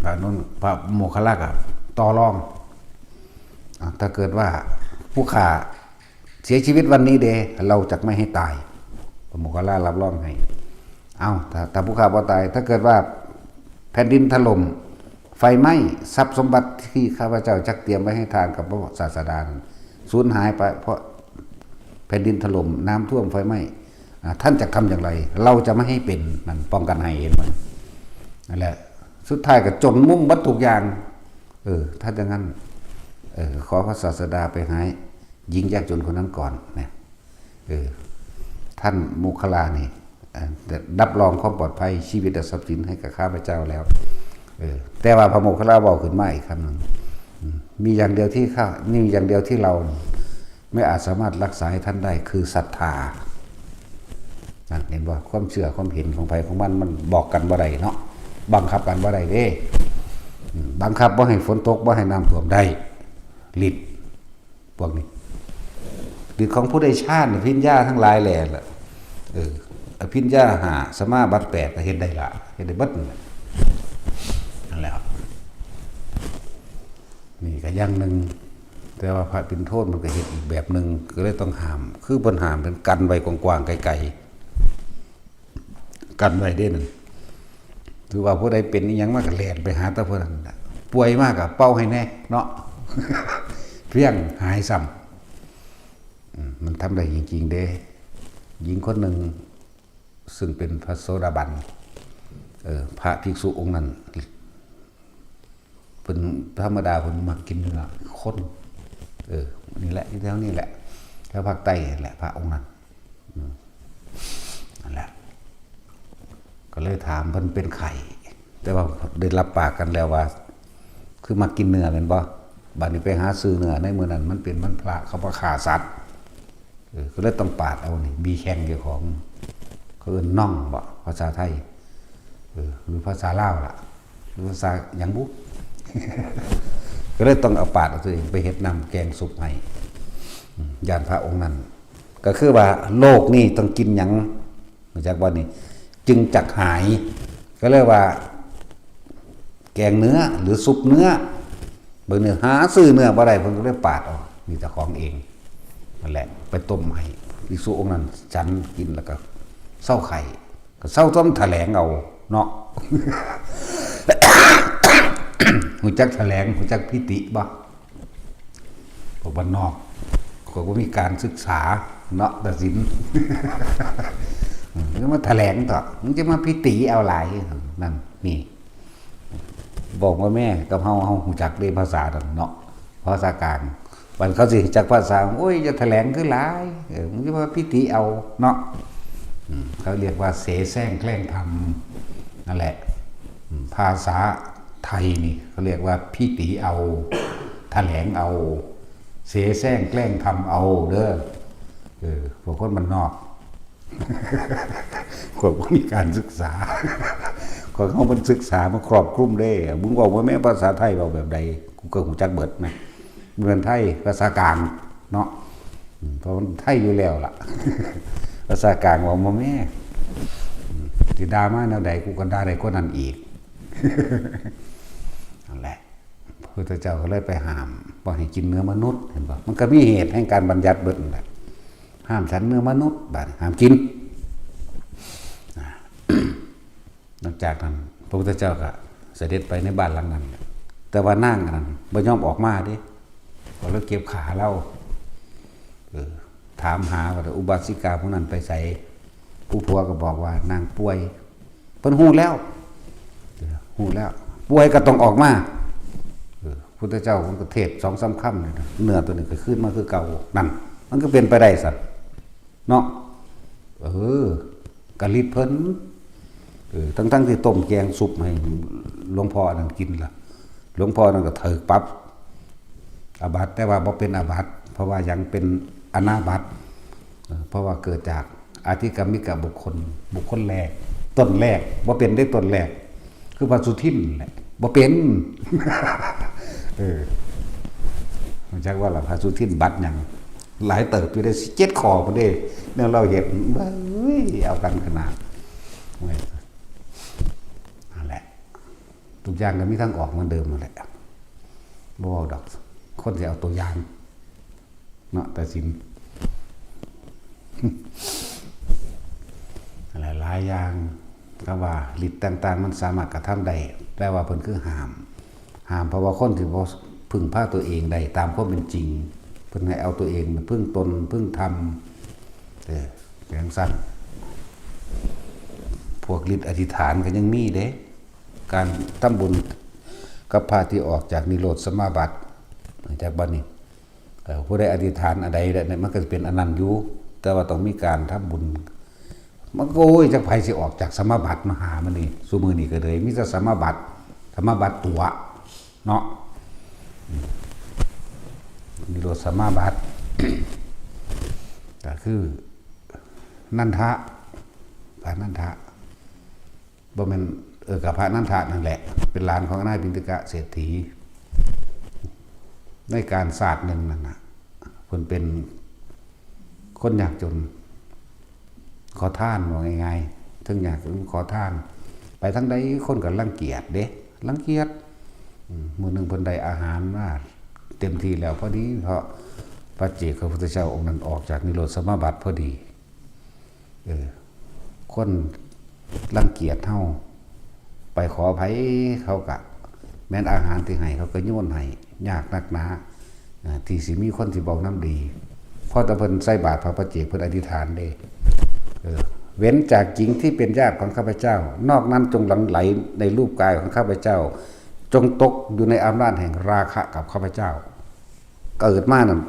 พระนนพระโมคคัลลาก็ต่อรองถ้าเกิดว่าผู้ฆ่าเสียชีวิตวันนี้เด้เราจะไม่ให้ตายพระโมคคัลลารับรองให้ถ้าผู้ฆ่าบ่ตายถ้าเกิดว่าแผ่นดินถล่มไฟไหม้ทรัพย์สมบัติที่ข้าพเจ้าจักเตรียมไว้ให้ทานกับพระศาสดาสูญหายไปเพราะแผ่นดินถล่มน้ำท่วมไฟไหม้ท่านจะทำอย่างไรเราจะไม่ให้เป็นมันป้องกันให้เห็นมันนั่นแหละสุดท้ายก็จนมุมบัดทุกอย่างถ้าอย่างนั้นขอพระศาสดาไปหาหญิงยากจนคนนั้นก่อนนะท่านโมคคัลลานี่รับรองความปลอดภัยชีวิตและทรัพย์สินให้กับข้าพเจ้าแล้วแต่ว่าพระโมคคัลลาบอกขึ้นมาอีกคำหนึ่งมีอย่างเดียวที่เราไม่อาจสามารถรักษาให้ท่านได้คือศรัทธาเห็นว่าความเชื่อความเห็นของใครของมันบอกกันบ่ได้เนาะบังคับกันบ่ได้เด้บังคับบ่ให้ฝนตกบ่ให้น้ำท่วมได้ฤทธิ์พวกนี้ฤทธิ์ของผู้ได้ชาติพิญญาทั้งหลายแหละอภิญญาหาสมาบัติ8ก็เฮ็ดได้ละเฮ็ดได้เบิดนั่นแหละนี่ก็อย่างนึงแต่ว่าพระปิณโทษมันก็เฮ็ดอีกแบบนึงก็เลยต้องห้ามคือปัญหาเป็นกันไว้กว้างๆไกลๆกันไว้เด้นั่นถือว่าผู้ใดเป็นอีหยังมากก็แล่นไปหาแต่ผู้นั้นป่วยมากก็เป่าให้แน่เนาะเพียงหายซ้ำมันทำได้จริงๆเด้หญิงคนหนึ่งซึ่งเป็นพระโสดาบันพระภิกษุองค์นั้นเป็นธรรมดาเป็นมักกินเนื้อข้นนี่แหละที่แถวนี่แหละแถวภาคใต้แหละพระองค์นั้นนั่นแหละก็เลยถามเพิ่นเป็นไข่แต่ว่าได้รับปากกันแล้วว่าคือมากินเนื้อเป็นบ่บัดนี้ไปหาซื้อเนื้อในมื้อนั้นมันเป็นวันพระเขาบ่ฆ่าสัตว์ก็เลยต้องปาดเอานี่บีแข้งเกี่ยวของเขาเอิ้นน่องบ่ภาษาไทยหรือภาษาลาวล่ะหรือภาษาหยังบุ ก็เลยต้องเอาปาดเอาตัวเองไปเฮ็ดน้ำแกงสุกให้ญาณพระองค์นั้นก็คือว่าโลกนี้ต้องกินหยังจากวันนี้จึงจักหายก็เรียกว่าแกงเนื้อหรือซุปเนื้อเบิ่งเนื้อหาซื้อเนื้อบ่ได้เพิ่นก็เลยปาดเอามีเจ้าของเองนั่นแหละไปต้มให้ภิกษุองค์นั้นฉันกินแล้วก็เศร้าไข่ก็เศร้าต้มแถลงเอาเนาะ หูจักแถลงหูจักพิติบ่พวกบ้านนอกเขาก็มีการศึกษาเนาะตัดสิน จะมาแถลงต่อมึงจะมาพิติเอาหลายนั่นนี่บอกว่าแม่กับเฮาหูจักเรียนภาษาเนาะภาษากลางวันเขาสิจักภาษาโอ้ยจะแถลงคือหลายมึงจะมาพิติเอาเนาะเขาเรียกว่าเสแสร้งแกล้งทำนั่นแหละภาษา ไทยนี่เขาเรียกว่าพี่ตีเอาแถลงเอาเสแสร้งแกล้งทำเอาเด้อพวกคนมันนอกคนก็มีการศึกษาคนเขามันศึกษามาครอบคลุมได้มึงบอกว่าแม่ภาษาไทยเราแบบใดกูก็หูจักเบิดนะเมืองไทยภาษากลางเนาะเพราะมันไทยอยู่แล้วล่ะภาษากลางบอกว่าแม่ที่ด่ามาแนวใดกูก็ด่าใดก็นั่นอีกนั่นแหละพระพุทธเจ้าก็เลยไปห้ามบอกให้กินเนื้อมนุษย์เห็นป่ะมันก็มีเหตุให้การบัญญัติเบิดนั่นแหละห้ามฉันเนื้อมนุษย์บ้านห้ามกินหลังจากนั้นพระพุทธเจ้าก็เสด็จไปในบ้านหลังนั้นแต่ว่านั่งนั้นบ่ยอมออกมาดิพอแล้วเก็บขาเล่าถามหาว่าอุบาสิกาพวกนั้นไปใส่ผู้ผัวก็บอกว่านางป่วยเพิ่นหูแล้วป่วยก็ต้องออกมาพุทธเจ้ามันก็เทศ2-3 ค่ำเลยเนื้อตัวนี้ก็ขึ้นมาคือเก่านั่นมันก็เป็นไปได้สัตว์เนาะกะลิดเพิ่นทั้งที่ต้มแกงสุปให้หลวงพ่อนั่นกินล่ะหลวงพ่อนั่นก็เถิกปั๊บอาบัติแต่ว่าบ่เป็นอาบัติเพราะว่ายังเป็นอนาบัติเพราะว่าเกิดจากอธิกรรมิกบุคคลแรกต้นแรกบ่เป็นได้ต้นแรกคือพระสุทินแหละบ่เป็นมันจักว่าล่ะพระสุทินบัตรหยังหลายเติบอยู่ได้7 ข้อพุ่นเด้เนี่ยเราเห็นเอากันขนาดนั่นแหละทุกอย่างก็มีทางออกเหมือนเดิมนั่นแหละบ่เอาดอกคนสิเอาตัวอย่างเนาะแต่สินหลายอย่างก็ว่าฤทธิ์ต่างๆมันสามารถกระทำได้แต่ว่าเพิ่นคือห้ามเพราะว่าคนที่บ่พึ่งพาตัวเองได้ตามความเป็นจริงเพิ่นให้เอาตัวเองมาพึ่งตนพึ่งธรรมอย่างสั้นพวกฤทธิ์อธิษฐานก็ยังมีเด้การทำบุญกับพระที่ออกจากนิโรธสมาบัติจากบัดนี้ผู้ใดอธิษฐานอะไรเนี่ยมันก็จะเป็นอนันต์อยู่แต่ว่าต้องมีการทำบุญมันก็จักไผสิออกจากสมาบัติมาหามันนี่ซุมื้อนี้ก็เลยมีแต่สมาบัติตัวเนาะนิโรธสมาบัติ ก็คือนันทะพระนันทะบ่แม่นกับพระนันทะนั่นแหละเป็นหลานของนายปิณฑกะเศรษฐีในการศาสตร์หนึ่งนั่นน่ะเพิ่นเป็นคนยากจนขอทานว่าง่ายๆถึงอยากขอทานไปทั้งใดคนก็รังเกียจเด้รังเกียจมื้อนึงเพิ่นได้อาหารมาเต็มที่แล้วพอดีเพราะพระเจกพระพุทธเจ้าองค์นั้นออกจากนิโรธสมาบัติพอดีคนรังเกียจเฮาไปขอไผเขาก็แม้นอาหารที่ให้เขาก็โยนให้ยากนักหนาที่สิมีคนที่เว้าน้ำดีพอแต่เพิ่นใส่บาตรพระปัจเจกเพิ่นอธิษฐานเด้เว้นจากหญิงที่เป็นญาติของข้าพเจ้านอกนั้นจงหลั่งไหลในรูปกายของข้าพเจ้าจงตกอยู่ในอำนาจแห่งราคะกับข้าพเจ้าเกิดมานั่น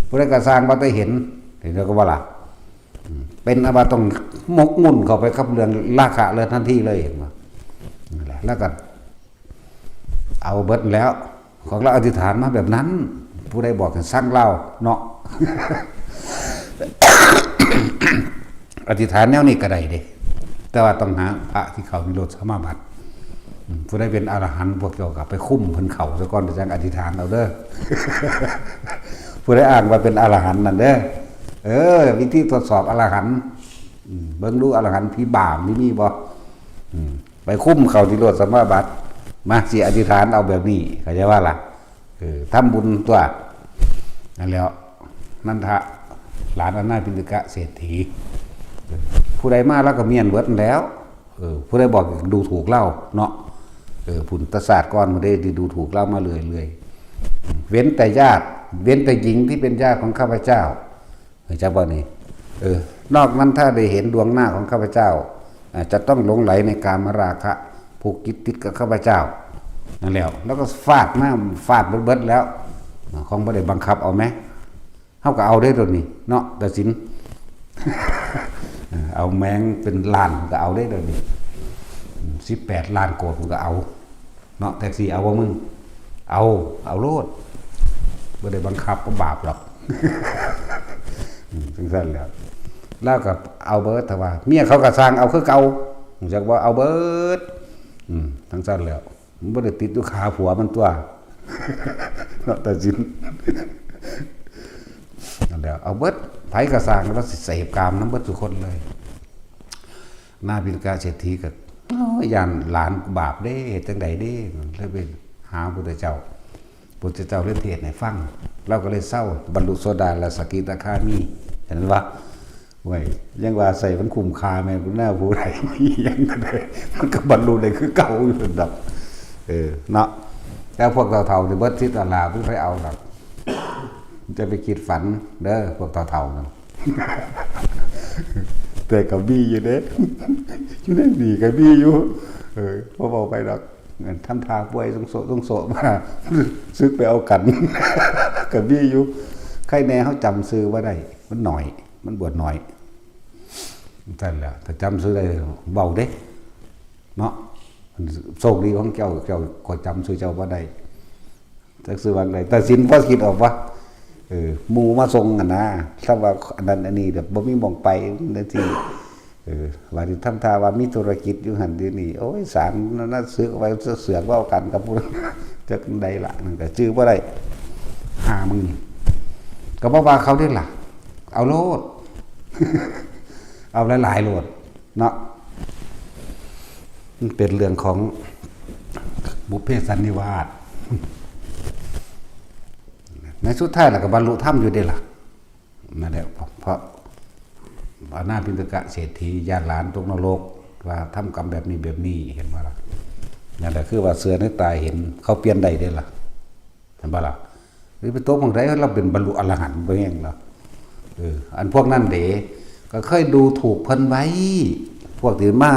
ผู้ใดก็สร้างบ่ได้เห็นแล้วก็ว่าล่ะเป็นอาบัติต้องหมกมุ่นเข้าไปกับเรื่องราคะเลยทันทีเลยเห็นบ่นั่นแหละแล้วก็เอาเบิดแล้วของเราอธิษฐานมาแบบนั้นผู้ใดบอกให้สร้างเราเนาะ อธิษฐานแนวนี้ก็ได้เด้แต่ว่าต้องหาพระที่เขานิโรธสมาบัติผู้ใดเป็นอรหันต์พวกเกี่ยวกับไปคุ้มเพิ่นเขาซะก่อนจังอธิษฐานเอาเด้อ ผู้ใดอ้างว่าเป็นอรหันต์นั่นเด้อวิธีทดสอบอรหันต์เบิ่งดูอรหันต์พี่บ่ามนี่มีบ่ไปคุ้มเขานิโรธสมาบัติมาสิอธิษฐานเอาแบบนี้เข้าใจว่าล่ะทำบุญตัวนั่นแล้วนันทะหลานอนาถปิณฑกะเศรษฐีผู้ใดมาแล้วก็เมียนเวิร์ดแล้วผู้ใดบอกดูถูกเล่าเนาะผุนตศาสตร์ก้อนมาได้ดูถูกเล่ามาเลยเว้นแต่ญาติเว้นแต่หญิงที่เป็นญาติของข้าพเจ้าจะบอกนี่นอกนั้นถ้าได้เห็นดวงหน้าของข้าพเจ้าจะต้องหลงไหลในกามราคะผูกกิจติดกับข้าพเจ้านั่นแล้วก็ฟาดหน้าฟาดเบิดแล้วของบ่ได้บังคับเอาไหมเฮาก็เอาได้ตัวนี้เนาะแต่สิน เอาแมงเป็นล้านก็เอาได้ตัวนี้18 ล้านโกดก็เอา เนาะแท็กซี่เอาบ่มึงเอาโลดบ่ได้บังคับบ่บาปหรอกจังซั่นแล้วก็เอาเบิดแต่ว่าเมียเขาก็สร้างเอาคือเก่าจักว่าเอาเบิดทั้งซั่นแล้วมันบ่ได้ติดอยู่ขาผัวมันตัวเนาะแต่สินนั่นแหละเอาเบิดไผก็สร้างแล้วสิเสพกามนำเบิดทุกคนเลยหน้าปิณกะเศรษฐีก็ย่านหลานบาปเด้เฮ็ดจังได๋เด้เลยไปหาพระพุทธเจ้าเล่นเทศน์ให้ฟังเราก็เลยเศร้าบรรลุโสดาและสกิทาคามีเห็นว่าโอ้ยยังว่าใส่มันคุ้มค่าแม่นหน้าผู้ใดมียังก็ได้มันก็บรรลุได้คือเก่าอยู่ซั่นดอกเนาะแต่พวกเฒ่าๆนี่เบิดทิศตลาดเพิ่นไปเอาดอกจะไปคิดฝันเด้อพวกเฒ่าๆนั่นแต่ก็มีอยู่เด้อยู่ในนี่ก็มีอยู่บ่เว้าไปดอกทำทาป่วยต้องโสมาซึกไปเอากันก็มีอยู่ใครแน่เฮาจำชื่อบ่ได้มันหน่อยมันบวชหน่อยนั่นแหละถ้าจำชื่อได้เว้าเด้เนาะโชคดีของเจ้าก็จำชื่อเจ้าบ่ได้จักชื่อว่าไดแต่สินพอคิดออกว่าหมู่มาส่งกันนะถ้าว่าอันนั้นอันนี้แบบบ่มีหม่องไปนั่นสิว่าที่ทำทาว่ามีธุรกิจอยู่หั่นนี่โอ้ยสารนั้นซื้อไว้เสือกเว้ากันกับผู้จักใดล่ะนั่นก็ชื่อบ่ได้หามึงนี่ก็บ่ว่าเขาได้ล่ะเอาโลด เอาหลายๆโลดเนาะมันเป็นเรื่องของบุพเพสันนิวาสในสุดท้ายแล้วก็บรรลุธรรมอยู่ได้ล่ะนั่นแหละเพราะอนาปิณกะเศรษฐีญาติหลานตกนรกว่าทำกรรมแบบนี้เห็นบ่ล่ะนั่นแหละคือว่าเสือในตายเห็นเขาเปลี่ยนได้เด้ล่ะเห็นบ่ล่ะหรือไปตกบางไดเราเป็นบรรลุอรหันต์บ่แม่งล่ะอันพวกนั้นเด้ก็เคยดูถูกเพิ่นไว้พวกที่มา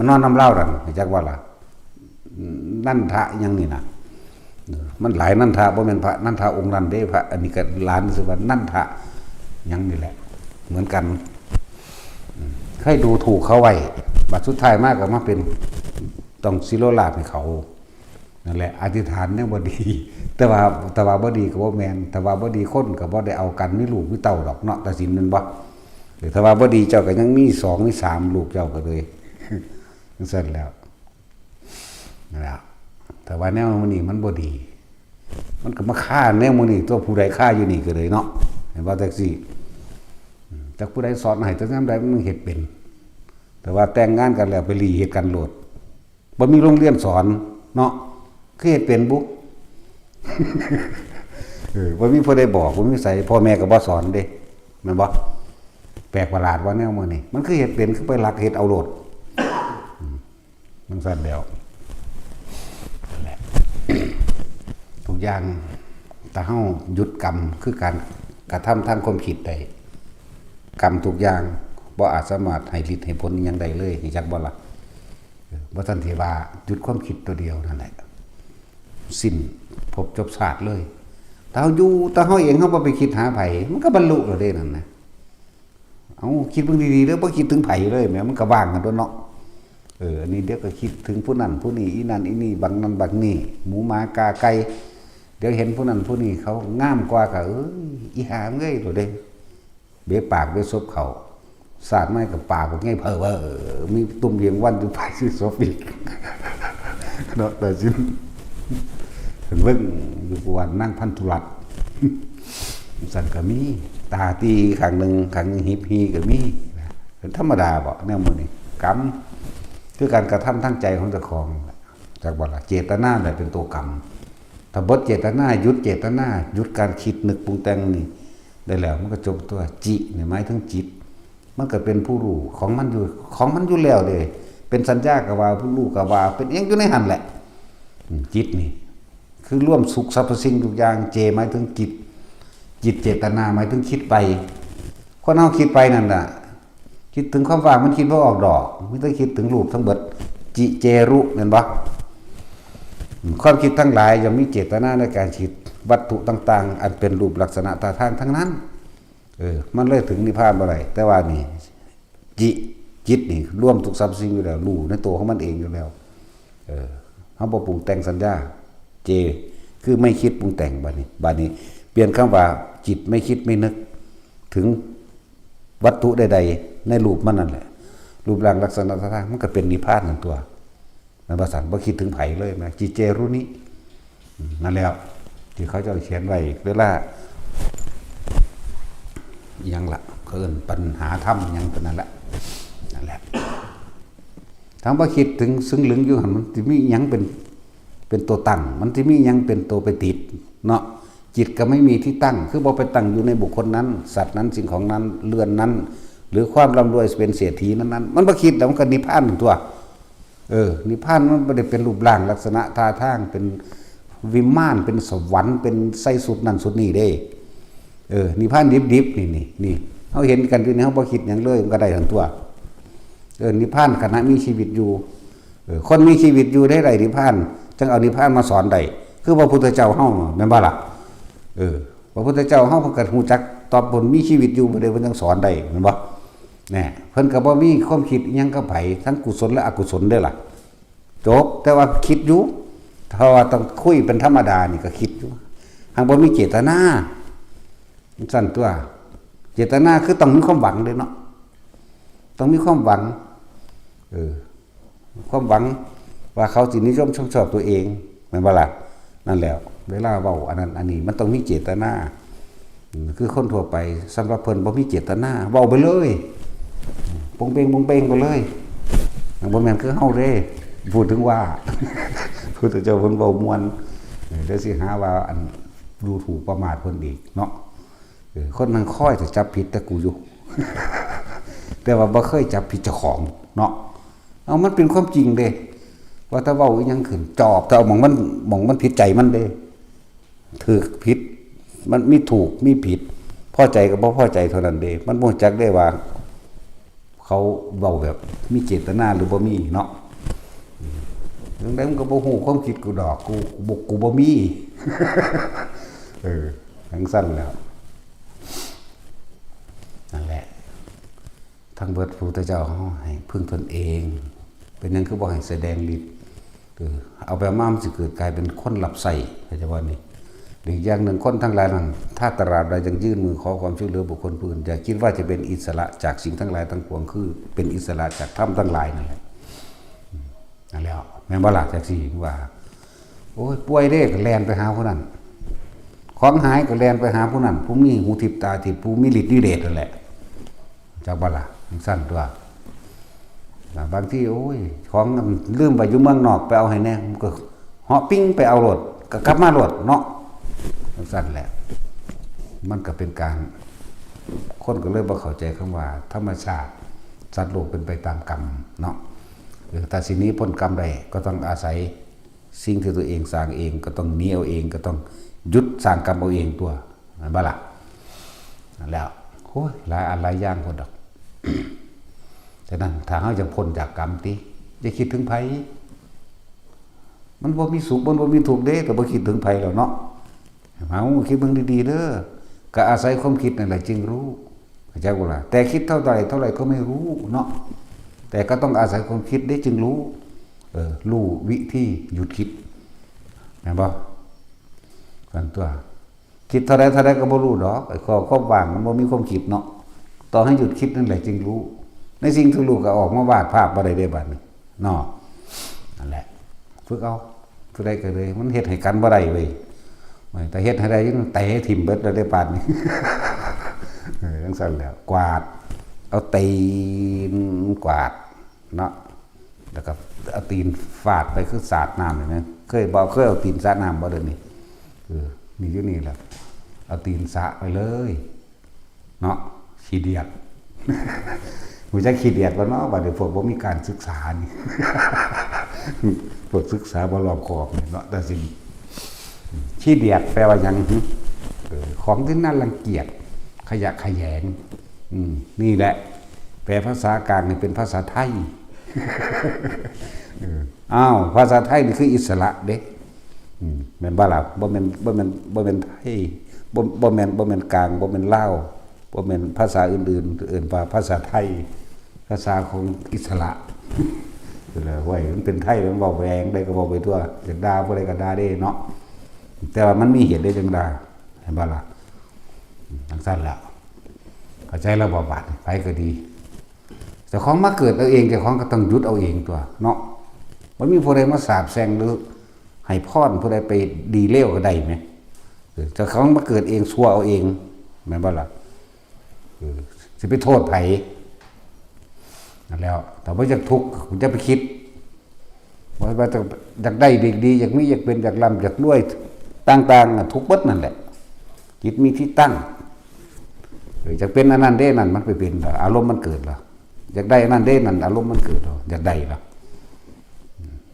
นอนนำเล่านั่นจักว่าล่ะนั่นทะยังนี่น่ะมันหลายนันทะบ่แม่นพระนันทะองค์นั้นเด้พระอันนี้ก็หลานสิว่านันทะยังนี่แหละเหมือนกันให้ดูถูกเขาไว้บัดสุดท้ายมากก็มาเป็นต้องสิโลลาภให้เขานั่นแหละอธิษฐานเนี่ยบ่ดีแต่ว่าบ่ดีก็บ่แม่นแต่ว่าบ่ดีคนก็บ่ได้เอากันมีลูกมีเต้าดอกเนาะตัดสินมันบ่แต่ว่าบ่ดีเจ้าก็ยังมี2มี3ลูกเจ้าก็เลยจังซั่นแล้วนั่นแหละแต่ว่าแนวมื้อนี้มันบ่ดีมันก็มาฆ่าแนวมื้อนี้ตัวผู้ใดฆ่าอยู่นี่ก็เลยเนาะเห็นว่าจังซี่จากผู้ใดสอนให้แต่ยามใดมันเฮ็ดเป็นแต่ว่าแต่งงานกันแล้วไปรีเฮ็ดกันโลดบ่มีโรงเรียนสอนเนาะคือเฮ็ดเป็นบุบ่มีผู้ใดบอกบ่มีไสพ่อแม่ก็บ่สอนเด้แม่นบ่แปลกประหลาดว่าแนวมื้อนี้มันคือเฮ็ดเป็นคือไปลักเฮ็ดเอาโลดมันซั่นแล้วนั่นแหละทุกอย่างถ้าเฮาหยุดกรรมคือการกระทำทางความคิดได้กรรมทุกอย่างบ่อาจสามารถให้ฤทธิ์ให้ผลอิหยังใดเลยนี่จักบ่ล่ะบ่ทันที่ว่าหยุดความคิดตัวเดียวนั่นแหละสิ้นภพจบชาติเลยถ้าเฮาอยู่ถ้าเฮาเองเฮาบ่ไปคิดหาไผมันก็บรรลุแล้วเด้นั่นนะเอาคิดเบิ่งดีๆเด้อบ่คิดถึงไผเลยแหมมันก็ว่างกันตัวเนาะอันนี้เดี๋ยวก็คิดถึงผู้นั้นผู้นี้อีนั่นอีนี่บักนั้นบักนี่หมูหมากาไก่เดี๋ยวเห็นผู้นั้นผู้นี้เขางามกว่าก็อีหามเอ้ยโดดเด้เบี้ยปากเบี้ยซบเขาสาดไม้กับปากก็ง่ายเพ้อว่ามีตุ่มเลียงวันอยู่ภายซื้อซบอีกเนาะแต่จริงถึงเบิ่งอยู่ปวนนั่งพันธุรัตสั่นก็มีตาตีข้างหนึ่งหิบฮีก็มีเป็นธรรมดาบ่แนวมื้อนี้กรรมคือการกระทำทั้งใจของเจ้าของจากบ่ล่ะเจตนาแหละเป็นตัวกรรมถ้าบดเจตนาหยุดเจตนาหยุดการคิดนึกปรุงแต่งนี่ได้แล้วมันก็จบตัวจิเนี่ยหมายถึงจิตมันก็เป็นผู้รู้ของมันอยู่แล้วเด้เป็นสัญญาก็ว่าผู้รู้ก็ว่าเป็นเองอยู่ในหันแหละจิตนี่คือร่วมสุขสรรพสิ่งทุกอย่างเจหมายถึงจิตเจตนาหมายถึงคิดไปคนเฮาคิดไปนั่นน่ะคิดถึงความว่างมันคิดบ่ออกดอกมันต้องคิดถึงรูปทั้งเบิดจิเจรุแม่นบ่ความคิดทั้งหลายย่อมมีเจตนาในการคิดวัตถุต่างๆอันเป็นรูปลักษณะท่าทางทั้งนั้นมันเลยถึงนิพพานบ่ได้แต่ว่านี่จิตนี่ร่วมทุกสรรพสิ่งอยู่แล้วรู้ในตัวของมันเองอยู่แล้ว เฮาบ่ปรุงแต่งสัญญาเจคือไม่คิดปรุงแต่งบัดนี้เปลี่ยนคำว่าจิตไม่คิดไม่นึกถึงวัตถุใดๆในรูปมันนั่นแหละรูปร่างลักษณะท่าทางมันก็เป็นนิพพานนั่นตัวมันบ่สั่นบ่คิดถึงไผเลยนะจิเจรุนินั่นแล้วที่เขาจะเขียนไว้เวลายังละเขาเอิ้นปัญหาธรรมยังเป็นนั่นแหละถามว่าคิดถึงซึ้งลึงอยู่หันมันสิมีหยังเป็นตัวตั้งมันสิมีหยังเป็นตัวไปติดเนาะจิตก็ไม่มีที่ตั้งคือบ่ไปตั้งอยู่ในบุคคลนั้นสัตว์นั้นสิ่งของนั้นเรือนนั้นหรือความร่ำรวยเป็นเศรษฐีนั้นมันบ่คิดแล้วมันก็นิพพานตัวนิพพานมันบ่ได้เป็นรูปร่างลักษณะท่าทางเป็นวิมานเป็นสวรรค์เป็นไส้สุดนั่นสุดนี่เด้นิพพานดิบๆนี่เฮาเห็นกันอยู่นี่เฮาบ่คิดหยังเลยมันก็ได้ทั้งตัวนิพพานขณะมีชีวิตอยู่คนมีชีวิตอยู่ได้ไรนิพพานจังเอานิพพานมาสอนได้คือพระพุทธเจ้าเฮาแม่นบ่ล่ะพระพุทธเจ้าเฮาเพิ่นก็ฮู้จักตอบบนมีชีวิตอยู่บ่ได้เพิ่นจังสอนได้แม่นบ่แน่เพิ่นก็บ่มีความคิดอิหยังกับไผทั้งกุศลและอกุศลเด้อล่ะจบแต่ว่าคิดอยู่ถ้าว่าต้องคุยเป็นธรรมดานี่ก็คิดอยู่หากบ่มีเจตนาสั่นตัวเจตนาคือต้องมีความหวังเด้เนาะต้องมีความหวังความหวังว่าเขาสินิยมชอบตัวเองแม่นบ่ล่ะนั่นแหละเวลาเว้าอันนั้นอันนี้มันต้องมีเจตนาคือคนทั่วไปสำหรับเพิ่นบ่มีเจตนาเว้าไปเลยปงเปงไปเลยบ่แม่นคือเฮาเด้พูดถึงว่าพุทธเจ้าเพิ่นเว้าม่วนเดี๋ยวสิหาว่าอันดูถูกประมาทเพิ่นอีกเนาะคนนั้นค่อยจะจับผิดแต่กูอยู่แต่ว่าบ่เคยจับผิดเจ้าของเนาะเอามันเป็นความจริงเด้ว่าถ้าเว้าอีหยังขึ้นจอบแต่เอาหม่องมันผิดใจมันเด้ถูกผิดมันมีถูกมีผิดพอใจกับบ่พอใจเท่านั้นเด้มันบ่จักได้ว่าเขาเว้าแบบมีเจตนาหรือบ่มีเนาะจังได๋มันก็บ่ฮู้ความคิดกูดอกกูบ่มีทั้งสั้นแล้วนั่นแหละทั้งเบิดพระพุทธเจ้าเฮาให้พึ่งตนเองเป็นหยังคือบ่ให้แสดงฤทธิ์เอาไปมามันสิเกิดกลายเป็นคนหลับใส่เข้าใจบ่นี่หรืออย่างหนึ่งคนทั้งหลายนั้นถ้าตราบใดยังยื่นมือขอความช่วยเหลือบุคคลผู้อื่นอย่าคิดว่าจะเป็นอิสระจากสิ่งทั้งหลายทั้งปวงคือเป็นอิสระจากธรรมทั้งหลายนั่นแหละนั่นแล้วแม่นบ่ล่ะจักสิว่าโอ้ยป่วยเด้ก็แล่นไปหาผู้นั้นของหายก็แล่นไปหาผู้นั้นผู้มีหูทิพตาทิพผู้มีฤทธิ์มีเดชนั่นแหละจักบ่ล่ะสั้นตัวบางที่โอ้ยของลืมไปอยู่เมืองนอกไปเอาให้แน่มันก็เหาะปิ้งไปเอารถก็กลับมารถเนาะสั้นแหละมันก็เป็นการคนก็เลยบ่เข้าใจคำว่าธรรมชาติสัตว์โลกเป็นไปตามกรรมเนาะถ้าสิ่งนี้พ้นกรรมได้ก็ต้องอาศัยสิ่งที่ตัวเองสร้างเองก็ต้องหนีเอาเองก็ต้องหยุดสร้างกรรมเอาเองตัวนั่นบ่ล่ะแล้วโอ้ยหลายอันหลายอย่างคนดอก ฉะนั้นถ้าเฮาจะพ้นจากกรรมติอย่าคิดถึงไผมันบ่มีสุขมันบ่มีทุกข์เด้ก็บ่คิดถึงไผแล้วเนาะเฮาคิดเบิ่งดีๆเด้อก็อาศัยความคิดนั่นแหละจึงรู้เข้าใจบ่ล่ะแต่คิดเท่าใดก็ไม่รู้เนาะแต่ก็ต้องอาศัยความคิดได้จึงรู้รู้วิธีหยุดคิดแม่นบ่กันตัวคิดเท่าใดก็บ่รู้ดอกไอ้ข้อว่างมันบ่มีความคิดเนาะต่อให้หยุดคิดนั่นแหละจึงรู้ในสิ่งที่รู้ก็ออกมาวาดภาพบ่ได้เด้บัดนี้เนาะนั่นแหละฝึกเอาผู้ใดก็เลยมันเฮ็ดให้กันบ่ได้เว้ยแต่เฮ็ดให้ได้ยังเตะทิ่มเบิดแล้วได้ปานนี้จังซั่นแล้วกวาดเอาตีนกวาดเนาะแล้วก็เอาตีนฟาดไปคือสาดน้ำนี่นะเคยเอาตีนสาดน้ำบ่เด้อนี่มีอยู่นี่แหละเอาตีนสะไปเลยเนาะขี้เดียดหูจักขี้เดียดบ่เนาะบัดนี้พวกบ่มีการศึกษานี่พวกศึกษาบ่รอบคอบนี่เนาะแต่สิขี้เดียดแปลว่าหยังของที่น่ารังเกียจขยะแขยงนี่แหละแปลภาษากลางนี่เป็นภาษาไทยอ้าวภาษาไทยนี่คืออิสระเด้แม่นบ่ล่ะบ่แม่นไทยบ่แม่นกลางบ่แม่นลาวบ่แม่นภาษาอื่นๆว่าภาษาไทยภาษาของอิสระ เลยไว้มันเป็นไทยมันบอกแหวงได้ก็บอกไปทั่วอยากด่าผู้ใดก็ด่าได้เนาะแต่ว่ามันมีเหตุได้จังด่าเห็นบ่ล่ะทั้งสั้นแล้วเข้าใจแล้วบ่บาดไปก็ดีแต่ของมาเกิดเอาเองแต่ของก็ต้องหยุดเอาเองตัวเนาะมันมีผู้ใดมาสาบแช่งหรือให้พรผู้ใดไปดีเลวก็ได้ไหมแต่ของมาเกิดเองชั่วเอาเองแม่นบ่ล่ะสิไปโทษไผนั่นแล้วแต่ว่าอยากทุกข์คุณจะไปคิดว่าอยากได้ดีๆอยากมีอยากเป็นอยากร่ำอยากรวยต่างๆทุกข์เบิดนั่นแหละจิตมีที่ตั้งอยากเป็นอันนั้นได้นั่นมันไปเป็นอารมณ์มันเกิดแล้วอยากได้อันนั้นได้นั่นอารมณ์มันเกิดแล้วอยากได้แล้ว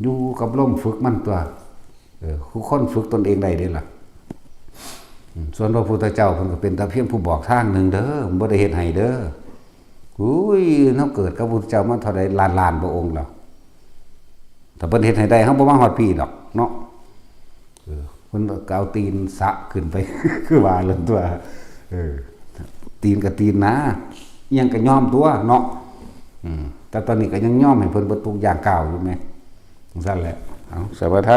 อยู่กับลมฝึกมันตัวผู้คนฝึกตนเองได้ล่ะส่วนพระพุทธเจ้าเพิ่นก็เป็นแต่เพียงผู้บอกทางหนึ่งเด้อบ่ได้เฮ็ดให้เด้ออุ้ยเฮาเกิดกับพระพุทธเจ้ามาเท่าใดล้านๆพระองค์แล้วถ้าเพิ่นเฮ็ดให้ได้เฮาบ่มาฮอดพี่ดอกเนาะเพิ่นก็เอาตีนสะขึ้นไป คือว่าเรื่องตัวตีนกับตีนนะอิหยังก็ยอมตัวเนาะแต่ตอนนี้ก็ยังยอมให้เพิ่นบ่ทุกอย่างกล่าวอยู่แม่จังซั่นแหละเอาสวัสดี